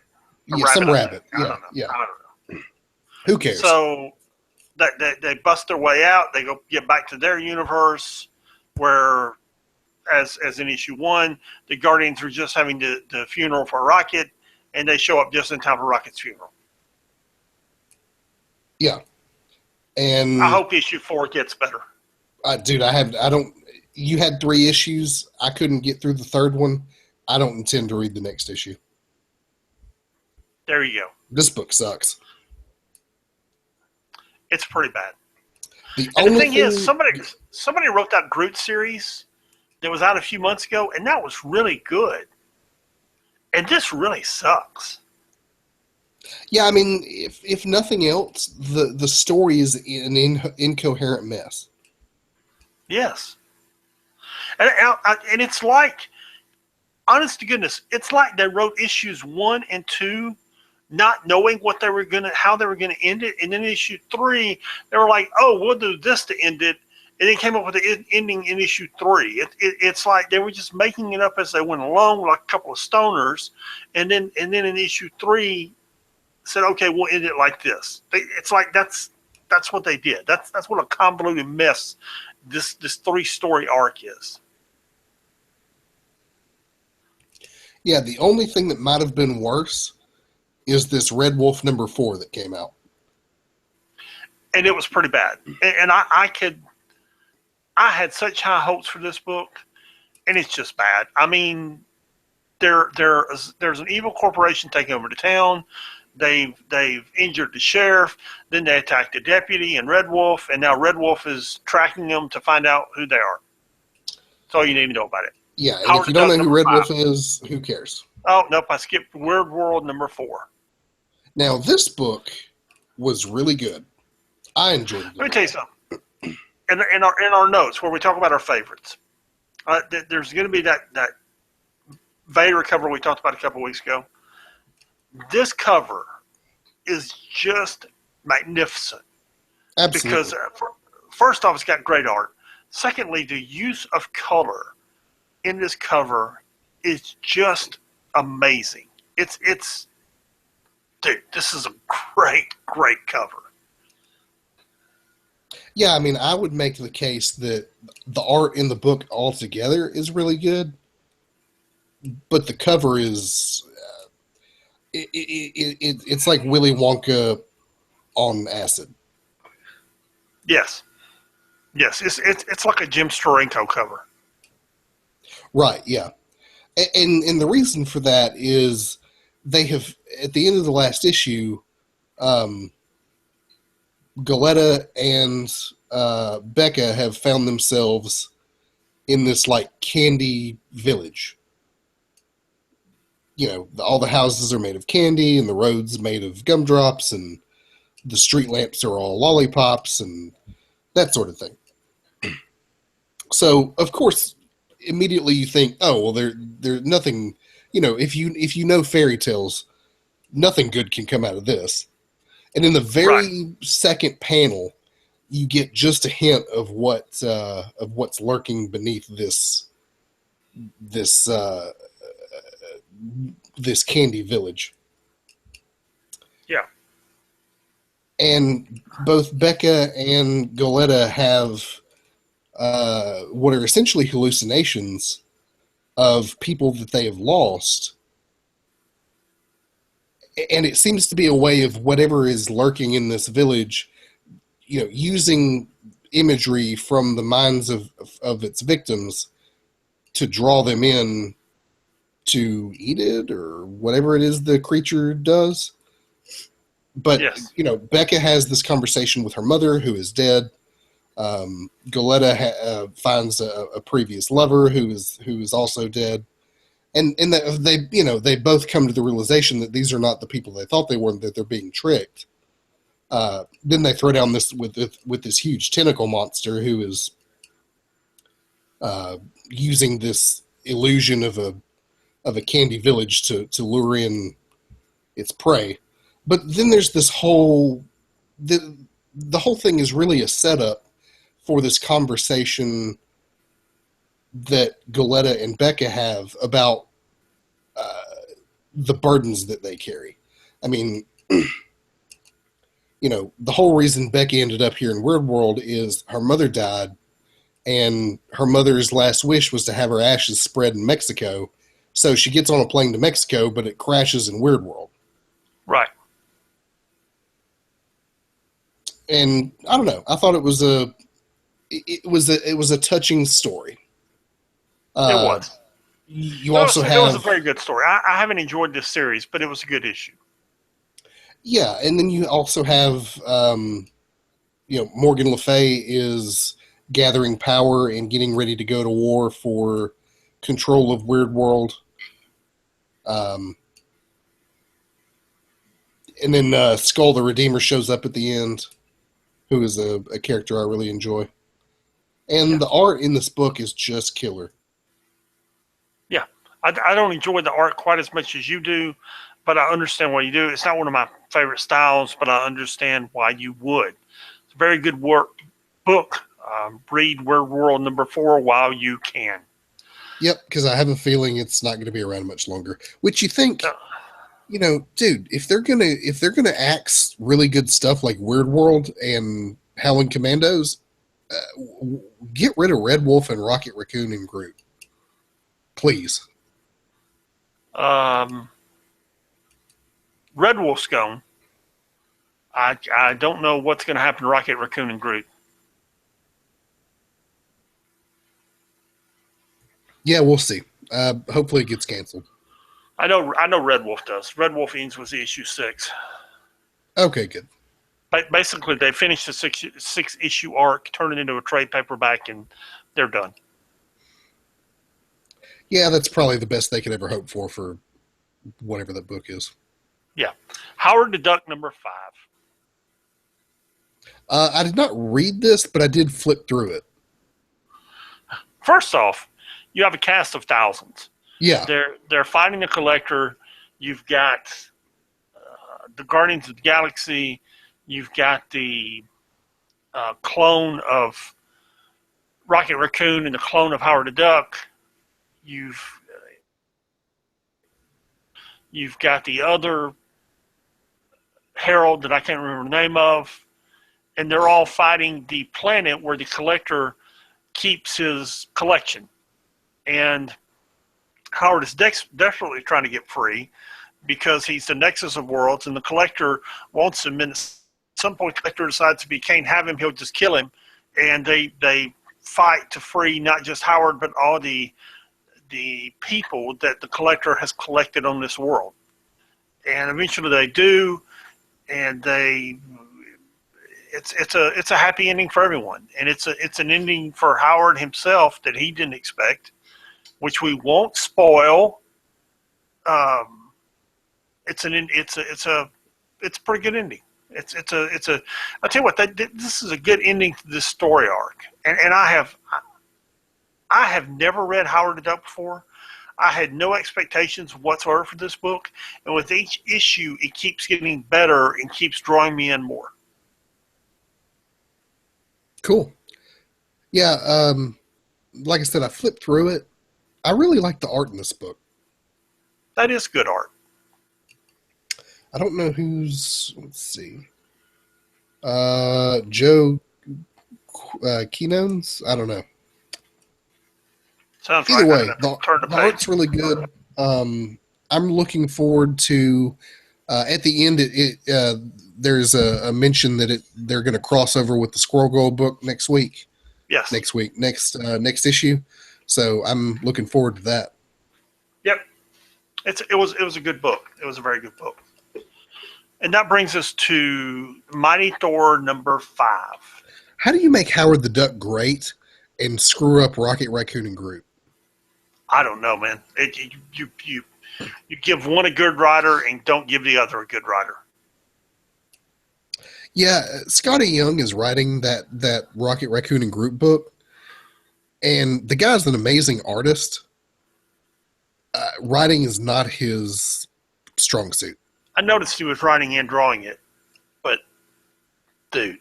Some rabbit. I don't know. Who cares? So they bust their way out. They get back to their universe, where, as in issue 1, the Guardians are just having the funeral for Rocket, and they show up just in time for Rocket's funeral. Yeah, and I hope issue 4 gets better. Dude, you had 3 issues. I couldn't get through the third one. I don't intend to read the next issue. There you go. This book sucks. It's pretty bad. The thing is, somebody wrote that Groot series that was out a few months ago, and that was really good. And this really sucks. Yeah, I mean, if nothing else, the story is an incoherent mess. Yes. And it's like, honest to goodness, it's like they wrote issues 1 and 2 not knowing how they were gonna end it, and then issue 3 they were like, oh, we'll do this to end it, and they came up with the ending in issue 3. It's like they were just making it up as they went along, like a couple of stoners, and then in issue 3 said, okay, we'll end it like this. It's like that's what they did. That's what a convoluted mess this 3-story arc is. Yeah, the only thing that might have been worse is this Red Wolf number 4 that came out. And it was pretty bad. And I had such high hopes for this book, and it's just bad. I mean, there's an evil corporation taking over the town. They've injured the sheriff. Then they attacked the deputy and Red Wolf, and now Red Wolf is tracking them to find out who they are. That's all you need to know about it. Yeah, and if you don't know who Red Wolf is, who cares? Oh, nope, I skipped Weird World number 4. Now, this book was really good. I enjoyed it. Let me tell you something. In our notes where we talk about our favorites, there's going to be that Vader cover we talked about a couple weeks ago. This cover is just magnificent. Absolutely. Because first off, it's got great art. Secondly, the use of color in this cover is just amazing. It's dude, this is a great cover. Yeah, I mean, I would make the case that the art in the book altogether is really good, but the cover is it's like Willy Wonka on acid. Yes, it's like a Jim Steranko cover. Right. Yeah, and the reason for that is they have, at the end of the last issue, Galetta and Becca have found themselves in this like candy village. You know, all the houses are made of candy, and the roads made of gumdrops, and the street lamps are all lollipops, and that sort of thing. So, of course, immediately you think, oh, well, there's nothing. You know, if you know fairy tales, nothing good can come out of this. And in the Right. very second panel, you get just a hint of what's lurking beneath this this candy village. Yeah. And both Becca and Goletta have what are essentially hallucinations of people that they have lost. And it seems to be a way of whatever is lurking in this village, you know, using imagery from the minds of its victims to draw them in to eat it or whatever it is the creature does. But, Yes. you know, Becca has this conversation with her mother who is dead. Goletta finds a previous lover who is also dead. And that they, you know, they both come to the realization that these are not the people they thought they were, and that they're being tricked. Then they throw down this with this huge tentacle monster who is using this illusion of a candy village to lure in its prey. But then there's this the whole thing is really a setup for this conversation that Goletta and Becca have about the burdens that they carry. I mean, you know, the whole reason Becca ended up here in Weird World is her mother died, and her mother's last wish was to have her ashes spread in Mexico. So she gets on a plane to Mexico, but it crashes in Weird World. Right. And I don't know. I thought it was a touching story. It was. You also It was a have, very good story. I haven't enjoyed this series, but it was a good issue. yeah, and then you also have, you know, Morgan Le Fay is gathering power and getting ready to go to war for control of Weird World. And then Skull the Redeemer shows up at the end, who is a character I really enjoy. And Yeah. the art in this book is just killer. Yeah. I don't enjoy the art quite as much as you do, but I understand why you do. It's not one of my favorite styles, but I understand why you would. It's a very good book. Read Weird World #4 while you can. Yep, because I have a feeling it's not going to be around much longer. Which you think, you know, dude, if they're gonna axe really good stuff like Weird World and Howling Commandos, get rid of Red Wolf and Rocket Raccoon and Groot, please. Red Wolf's gone. I don't know what's going to happen to Rocket Raccoon and Groot. Yeah, we'll see. Hopefully, it gets canceled. I know Red Wolf does. Red Wolf ends with the issue 6. Okay, good. Basically, they finished the six issue arc, turn it into a trade paperback, and they're done. Yeah, that's probably the best they could ever hope for whatever that book is. Yeah. Howard the Duck #5. I did not read this, but I did flip through it. First off, you have a cast of thousands. Yeah. They're fighting the Collector. You've got the Guardians of the Galaxy. You've got the clone of Rocket Raccoon and the clone of Howard the Duck. You've got the other Herald that I can't remember the name of, and they're all fighting the planet where the Collector keeps his collection. And Howard is desperately trying to get free because he's the Nexus of Worlds, and the Collector wants him. And at some point, the Collector decides if he can't have him, he'll just kill him. And they fight to free not just Howard, but all the people that the Collector has collected on this world. And eventually they do, and it's a happy ending for everyone, and it's an ending for Howard himself that he didn't expect, which we won't spoil. Um, it's a pretty good ending. I'll tell you what, this is a good ending to this story arc, and I have never read Howard the Duck before. I had no expectations whatsoever for this book, and with each issue, it keeps getting better and keeps drawing me in more. Cool. Yeah. Like I said, I flipped through it. I really like the art in this book. That is good art. I don't know who's. Let's see. Joe Kenones? I don't know. Sounds Either right. way, Turn the the page. art's really good. I'm looking forward to at the end. There's a mention that they're going to cross over with the Squirrel Girl book next week. Yes. Next issue. So I'm looking forward to that. Yep. It was a good book. It was a very good book. And that brings us to Mighty Thor number 5. How do you make Howard the Duck great and screw up Rocket Raccoon and Groot? I don't know, man. You give one a good writer and don't give the other a good writer. Yeah, Scotty Young is writing that Rocket Raccoon and Groot book, and the guy's an amazing artist. Writing is not his strong suit. I noticed he was writing and drawing it, but dude,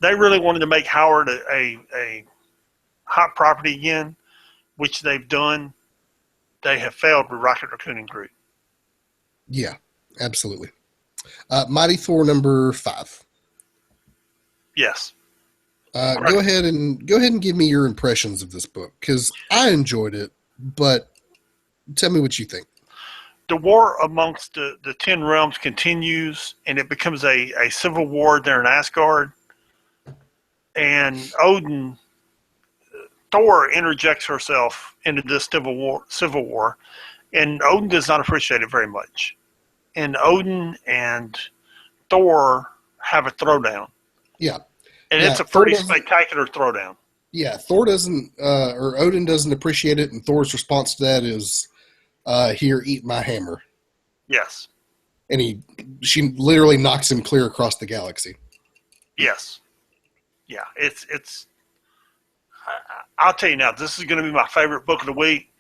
they really wanted to make Howard a hot property again, which they've done. They have failed with Rocket Raccoon and Groot. Yeah, absolutely. Mighty Thor number 5. Yes. Go ahead and give me your impressions of this book, because I enjoyed it, but tell me what you think. The war amongst the 10 realms continues, and it becomes a civil war there in Asgard. And Thor interjects herself into this civil war, and Odin does not appreciate it very much. And Odin and Thor have a throwdown. Yeah. And it's a pretty spectacular throwdown. Yeah, Thor doesn't, or Odin doesn't appreciate it, and Thor's response to that is, "Here, eat my hammer." Yes. And she literally knocks him clear across the galaxy. Yes. Yeah, it's. I'll tell you now, this is going to be my favorite book of the week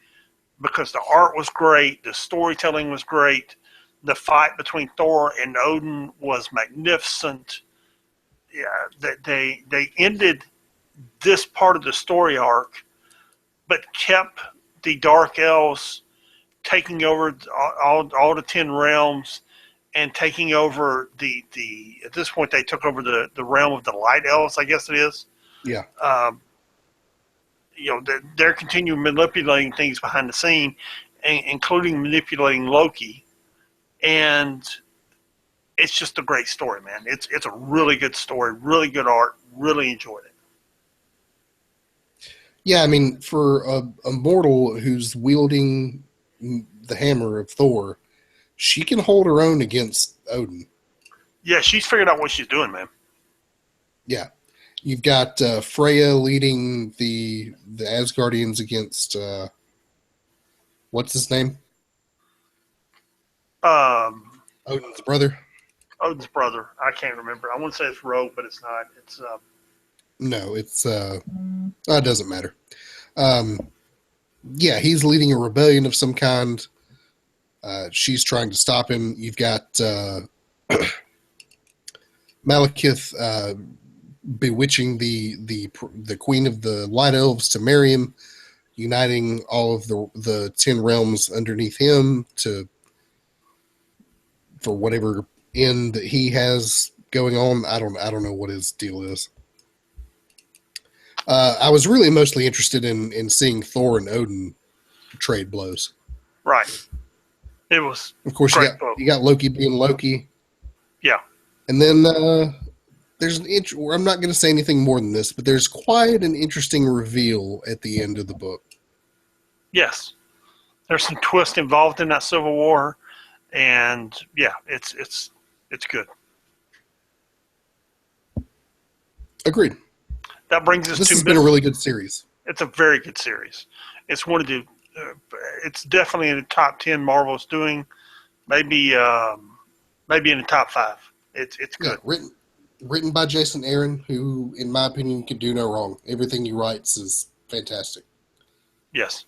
because the art was great, the storytelling was great, the fight between Thor and Odin was magnificent. Yeah, they ended this part of the story arc, but kept the Dark Elves taking over all the 10 realms and taking over the at this point they took over the realm of the Light Elves, I guess it is. Yeah. They're continuing manipulating things behind the scene, including manipulating Loki, and it's just a great story, man. It's a really good story, really good art, really enjoyed it. Yeah, I mean, for a mortal who's wielding the hammer of Thor, she can hold her own against Odin. Yeah, she's figured out what she's doing, man. Yeah. You've got Freya leading the Asgardians against what's his name? Odin's brother. Odin's brother. I can't remember. I want to say it's Rogue, but it's not. It's no, it's it doesn't matter. Yeah, he's leading a rebellion of some kind. She's trying to stop him. You've got Malekith bewitching the queen of the Light Elves to marry him, uniting all of the 10 realms underneath him for whatever end that he has going on. I don't know what his deal is. I was really mostly interested in seeing Thor and Odin trade blows. Right. It was. Of course, you got Loki being Loki. Yeah. And then there's I'm not going to say anything more than this, but there's quite an interesting reveal at the end of the book. Yes. There's some twist involved in that Civil War, and yeah, it's good. Agreed. That brings us This to has been a really good series. It's a very good series. It's one of the. It's definitely in the top 10 Marvel's doing. Maybe maybe in the top 5. It's good. Yeah, written by Jason Aaron, who, in my opinion, can do no wrong. Everything he writes is fantastic. Yes.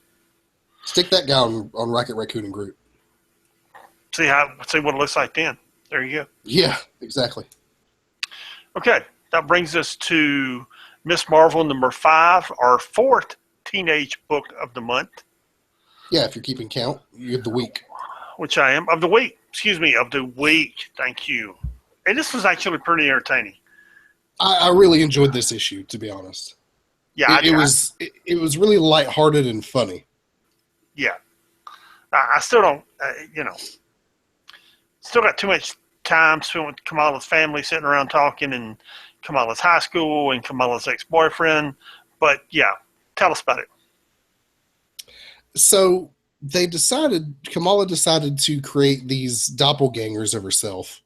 Stick that guy on Rocket Raccoon and Groot. See what it looks like then. There you go. Yeah, exactly. Okay, that brings us to Miss Marvel number 5, our 4th teenage book of the month. Yeah, if you're keeping count, you're the week. Which I am. Of the week. Excuse me, of the week. Thank you. And this was actually pretty entertaining. I really enjoyed this issue, to be honest. Yeah, It was really lighthearted and funny. Yeah. I still don't, still got too much time spent with Kamala's family sitting around talking and Kamala's high school and Kamala's ex-boyfriend. But, yeah, tell us about it. So Kamala decided to create these doppelgangers of herself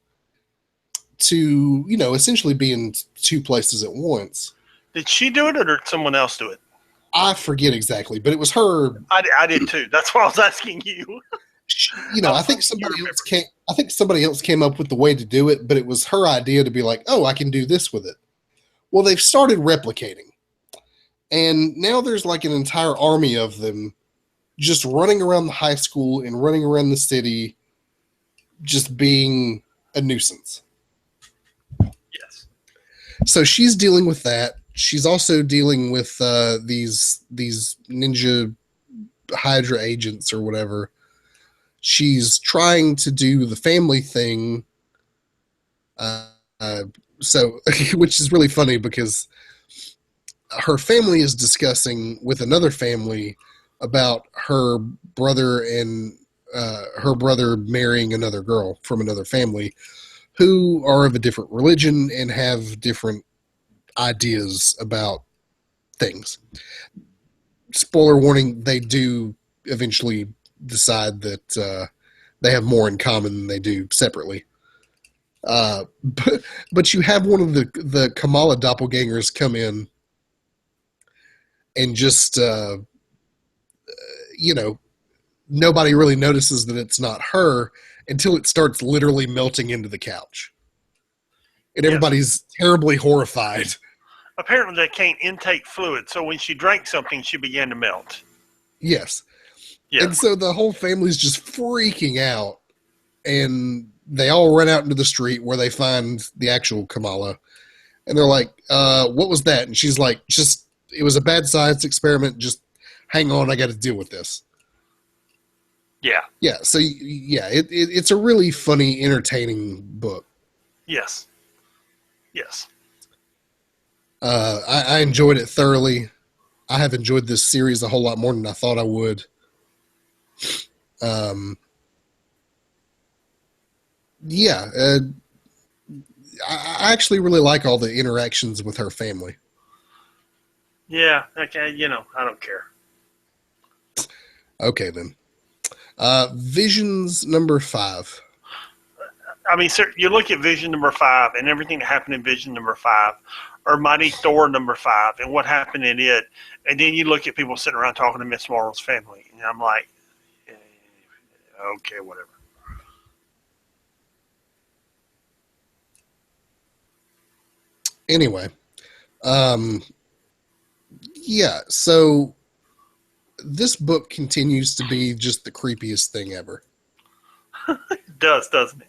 to, essentially be in two places at once. Did she do it or did someone else do it? I forget exactly, but it was her. I did too. That's why I was asking you. I think somebody else came up with the way to do it, but it was her idea to be like, oh, I can do this with it. Well, they've started replicating. And now there's like an entire army of them just running around the high school and running around the city, just being a nuisance. Yes. So she's dealing with that. She's also dealing with these Ninja Hydra agents or whatever. She's trying to do the family thing. So, which is really funny because her family is discussing with another family about her brother and her brother marrying another girl from another family who are of a different religion and have different ideas about things. Spoiler warning, they do eventually decide that they have more in common than they do separately. But you have one of the Kamala doppelgangers come in and just, nobody really notices that it's not her until it starts literally melting into the couch. And everybody's terribly horrified. Apparently they can't intake fluid, so when she drank something, she began to melt. Yes. Yeah. And so the whole family's just freaking out, and they all run out into the street where they find the actual Kamala. And they're like, what was that? And she's like, it was a bad science experiment. Just hang on, I got to deal with this. Yeah. Yeah. So, yeah, it's a really funny, entertaining book. Yes. Yes. I enjoyed it thoroughly. I have enjoyed this series a whole lot more than I thought I would. I actually really like all the interactions with her family. Yeah. Okay. I don't care. Okay, then. Visions number 5. I mean, sir, you look at Vision number 5 and everything that happened in Vision number 5, or Mighty Thor number 5 and what happened in it, and then you look at people sitting around talking to Miss Marvel's family, and I'm like, okay, whatever. Anyway, so this book continues to be just the creepiest thing ever. It does, doesn't it?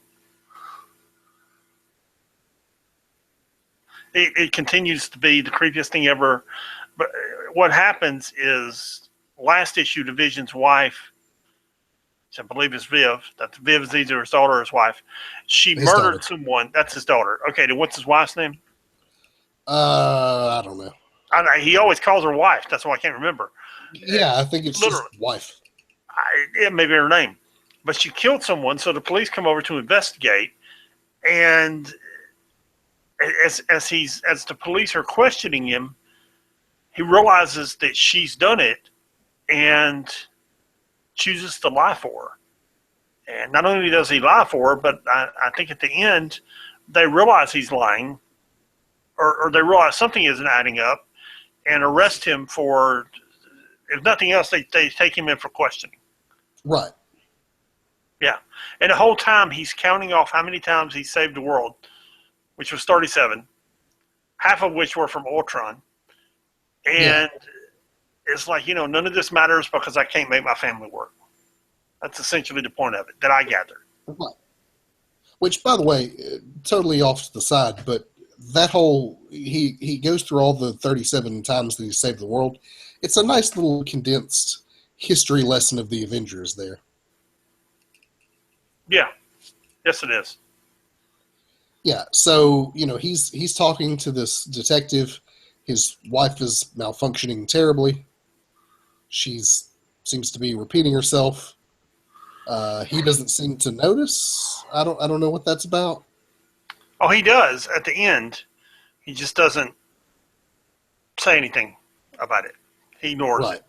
It continues to be the creepiest thing ever. But what happens is, last issue, Division's wife, which I believe is Viv, Viv is either his daughter or his wife, she murdered someone. That's his daughter. Okay, then what's his wife's name? I don't know. He always calls her wife. That's why I can't remember. Yeah, I think it's literally just wife. It may be her name. But she killed someone, so the police come over to investigate, and as the police are questioning him, he realizes that she's done it and chooses to lie for her. And not only does he lie for her, but I think at the end they realize he's lying, or they realize something isn't adding up, and arrest him for, if nothing else, they take him in for questioning. Right. Yeah. And the whole time he's counting off how many times he saved the world, which was 37, half of which were from Ultron. And it's like, none of this matters because I can't make my family work. That's essentially the point of it that I gather. Right. Which, by the way, totally off to the side, but that whole, he goes through all the 37 times that he saved the world. It's a nice little condensed history lesson of the Avengers there. Yeah. Yes, it is. Yeah, so, he's talking to this detective. His wife is malfunctioning terribly. She seems to be repeating herself. He doesn't seem to notice. I don't know what that's about. Oh, he does at the end. He just doesn't say anything about it. He ignores it.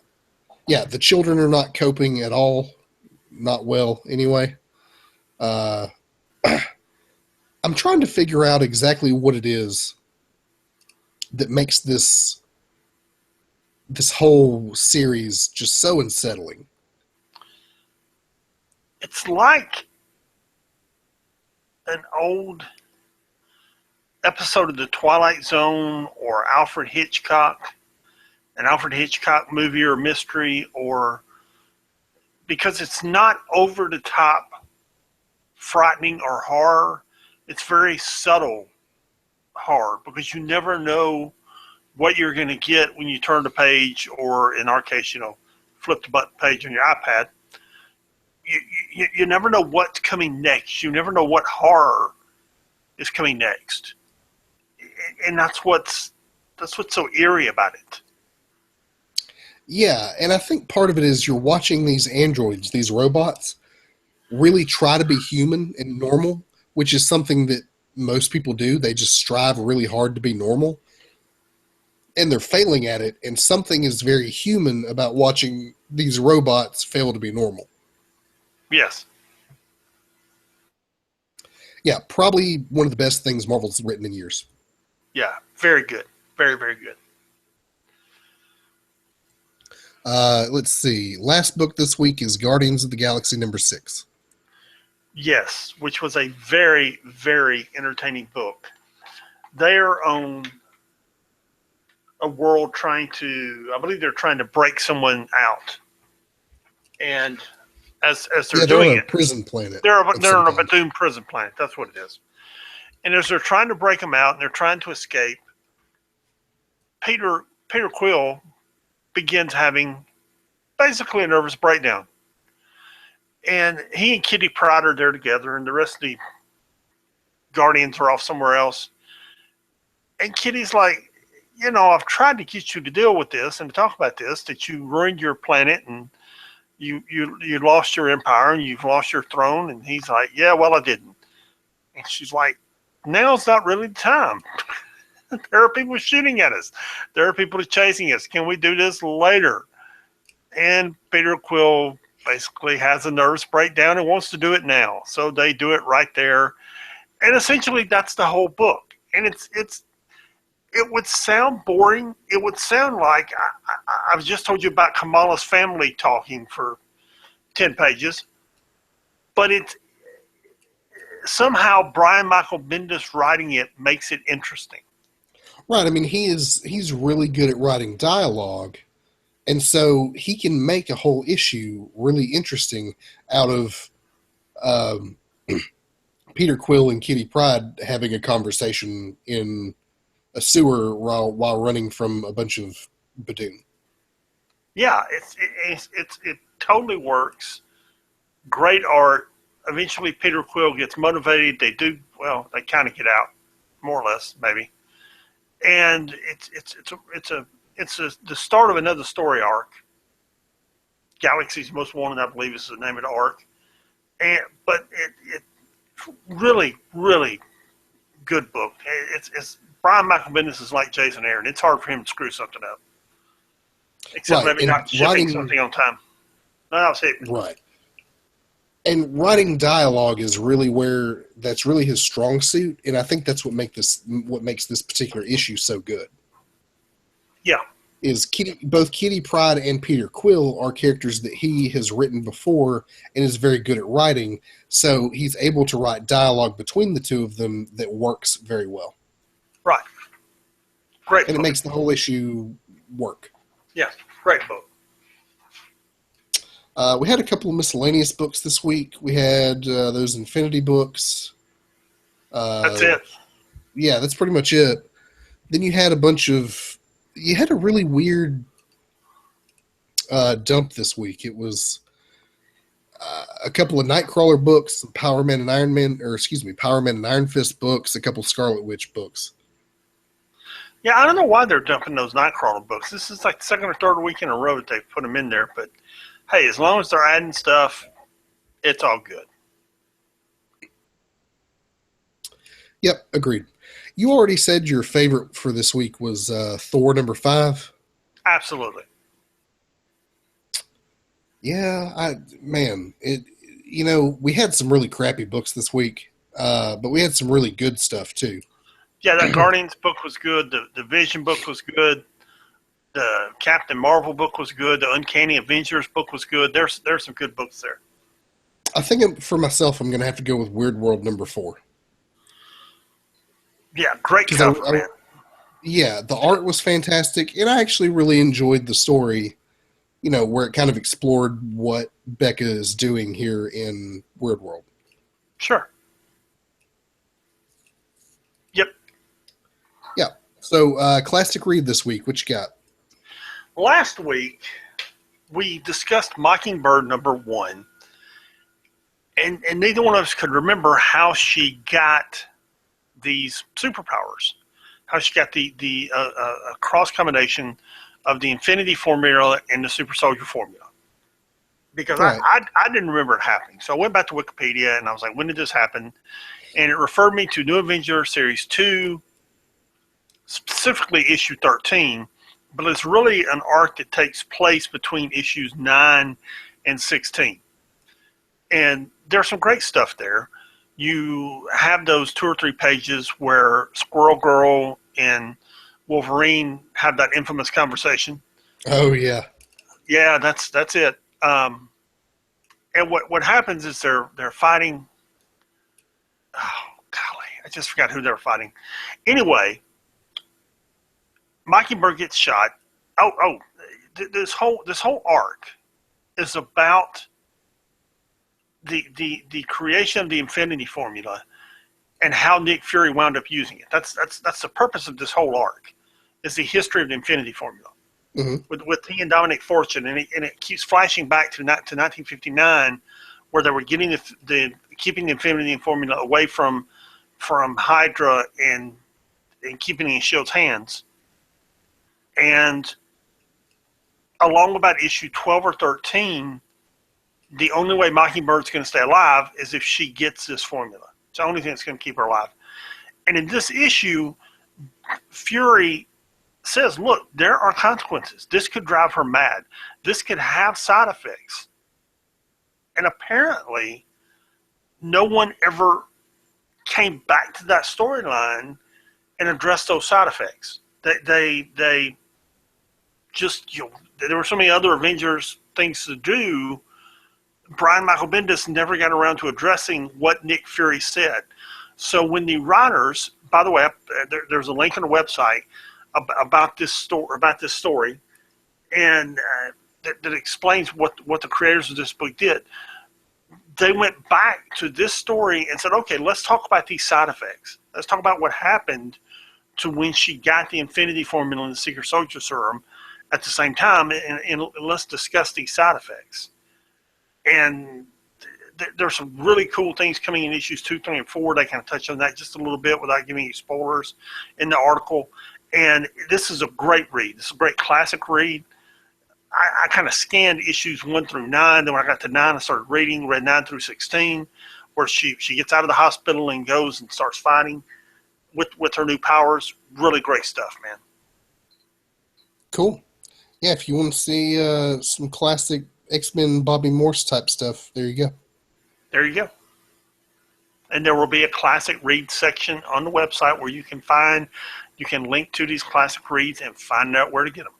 Yeah, the children are not coping at all. Not well, anyway. I'm trying to figure out exactly what it is that makes this whole series just so unsettling. It's like an old episode of The Twilight Zone or an Alfred Hitchcock movie or mystery, or because it's not over the top frightening or horror. It's very subtle horror because you never know what you're going to get when you turn the page, or in our case, flip the button page on your iPad. You never know what's coming next. You never know what horror is coming next. And that's what's so eerie about it. Yeah, and I think part of it is you're watching these androids, these robots, really try to be human and normal, which is something that most people do. They just strive really hard to be normal. And they're failing at it, and something is very human about watching these robots fail to be normal. Yes. Yeah, probably one of the best things Marvel's written in years. Yeah, very good. Very, very good. Let's see. Last book this week is Guardians of the Galaxy #6. Yes, which was a very, very entertaining book. They're on a world I believe they're trying to break someone out. And as they're doing on a it, prison planet. They're on a Bethune prison planet. That's what it is. And as they're trying to break them out and they're trying to escape, Peter Quill begins having basically a nervous breakdown. And he and Kitty Pryde are there together, and the rest of the Guardians are off somewhere else. And Kitty's like, I've tried to get you to deal with this and to talk about this, that you ruined your planet and you lost your empire and you've lost your throne. And he's like, yeah, well, I didn't. And she's like, now's not really the time. There are people shooting at us. There are people chasing us. Can we do this later? And Peter Quill basically has a nervous breakdown and wants to do it now. So they do it right there. And essentially that's the whole book. And it would sound boring. It would sound like I've just told you about Kamala's family talking for 10 pages. But it's somehow Brian Michael Bendis writing it makes it interesting. Right. I mean, he's really good at writing dialogue. And so he can make a whole issue really interesting out of Peter Quill and Kitty Pryde having a conversation in a sewer while running from a bunch of Bethune. Yeah, it totally works. Great art. Eventually, Peter Quill gets motivated. They kind of get out, more or less, maybe. And it's the start of another story arc. Galaxy's Most Wanted, I believe, is the name of the arc. But it really, really good book. It's Brian Michael Bendis is like Jason Aaron. It's hard for him to screw something up, except maybe not shipping something on time. No, I'll say right. And writing dialogue is really where that's really his strong suit, and I think that's what makes this particular issue so good. Yeah, Is both Kitty Pryde and Peter Quill are characters that he has written before and is very good at writing, so he's able to write dialogue between the two of them that works very well. right. Great And book. it makes the whole issue work. Yeah, great book. We had a couple of miscellaneous books this week. We had those Infinity books. That's it. Yeah, that's pretty much it. Then you had you had a really weird dump this week. It was a couple of Nightcrawler books, Power Man and Iron Fist books, a couple Scarlet Witch books. Yeah, I don't know why they're dumping those Nightcrawler books. This is like the second or third week in a row that they've put them in there. But hey, as long as they're adding stuff, it's all good. Yep, agreed. You already said your favorite for this week was Thor #5. Absolutely. Yeah, we had some really crappy books this week, but we had some really good stuff too. Yeah, that Guardians book was good. The Vision book was good. The Captain Marvel book was good. The Uncanny Avengers book was good. There's some good books there. I think for myself, I'm going to have to go with Weird World #4. Yeah, great cover, man. Yeah, the art was fantastic, and I actually really enjoyed the story, where it kind of explored what Becca is doing here in Weird World. Sure. Yep. Yeah. So, classic read this week. What you got? Last week, we discussed Mockingbird #1, and neither one of us could remember how she got these superpowers, how she got the cross combination of the Infinity Formula and the Super Soldier Formula. Because right. I didn't remember it happening. So I went back to Wikipedia and I was like, when did this happen? And it referred me to New Avenger Series 2, specifically issue 13. But it's really an arc that takes place between issues 9 and 16. And there's some great stuff there. You have those 2 or 3 pages where Squirrel Girl and Wolverine have that infamous conversation. Oh, yeah. Yeah, that's it. And what happens is they're fighting. Oh, golly, I just forgot who they were fighting. Anyway, Mockingbird gets shot. This whole arc is about the creation of the Infinity Formula and how Nick Fury wound up using it. That's the purpose of this whole arc, is the history of the Infinity Formula. Mm-hmm. With he and Dominic Fortune, and it keeps flashing back to 1959, where they were getting keeping the Infinity Formula away from Hydra and keeping it in S.H.I.E.L.D.'s hands. And along about issue 12 or 13, the only way Mockingbird's going to stay alive is if she gets this formula. It's the only thing that's going to keep her alive. And in this issue, Fury says, look, there are consequences. This could drive her mad. This could have side effects. And apparently, no one ever came back to that storyline and addressed those side effects. They just, there were so many other Avengers things to do. Brian Michael Bendis never got around to addressing what Nick Fury said. So when the writers, by the way, there's a link on the website about this story, and that explains what the creators of this book did. They went back to this story and said, okay, let's talk about these side effects. Let's talk about what happened to when she got the Infinity Formula and the Secret Soldier Serum at the same time, and let's discuss these side effects. And there's some really cool things coming in issues 2, 3, and 4. They kind of touch on that just a little bit without giving you spoilers in the article. And this is a great read. This is a great classic read. I kind of scanned issues 1 through 9. Then when I got to 9, I started read 9 through 16, where she gets out of the hospital and goes and starts fighting with her new powers. Really great stuff, man. Cool. Yeah, if you want to see some classic X-Men Bobby Morse type stuff, there you go. There you go. And there will be a classic read section on the website where you can link to these classic reads and find out where to get them.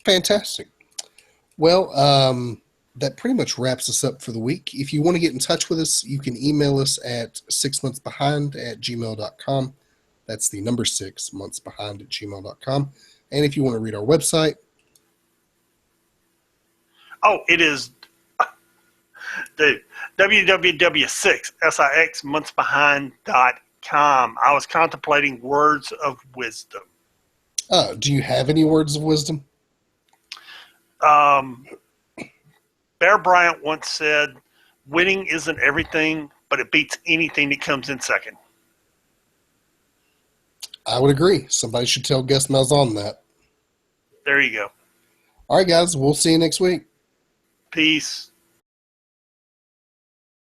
Fantastic. Well, that pretty much wraps us up for the week. If you want to get in touch with us, you can email us at 6monthsbehind@gmail.com. That's the number 6monthsbehind@gmail.com. And if you want to read our website, it is the www.6monthsbehind.com. I was contemplating words of wisdom. Do you have any words of wisdom? Bear Bryant once said, winning isn't everything, but it beats anything that comes in second. I would agree. Somebody should tell Gus Malzahn that. There you go. All right, guys. We'll see you next week. Peace.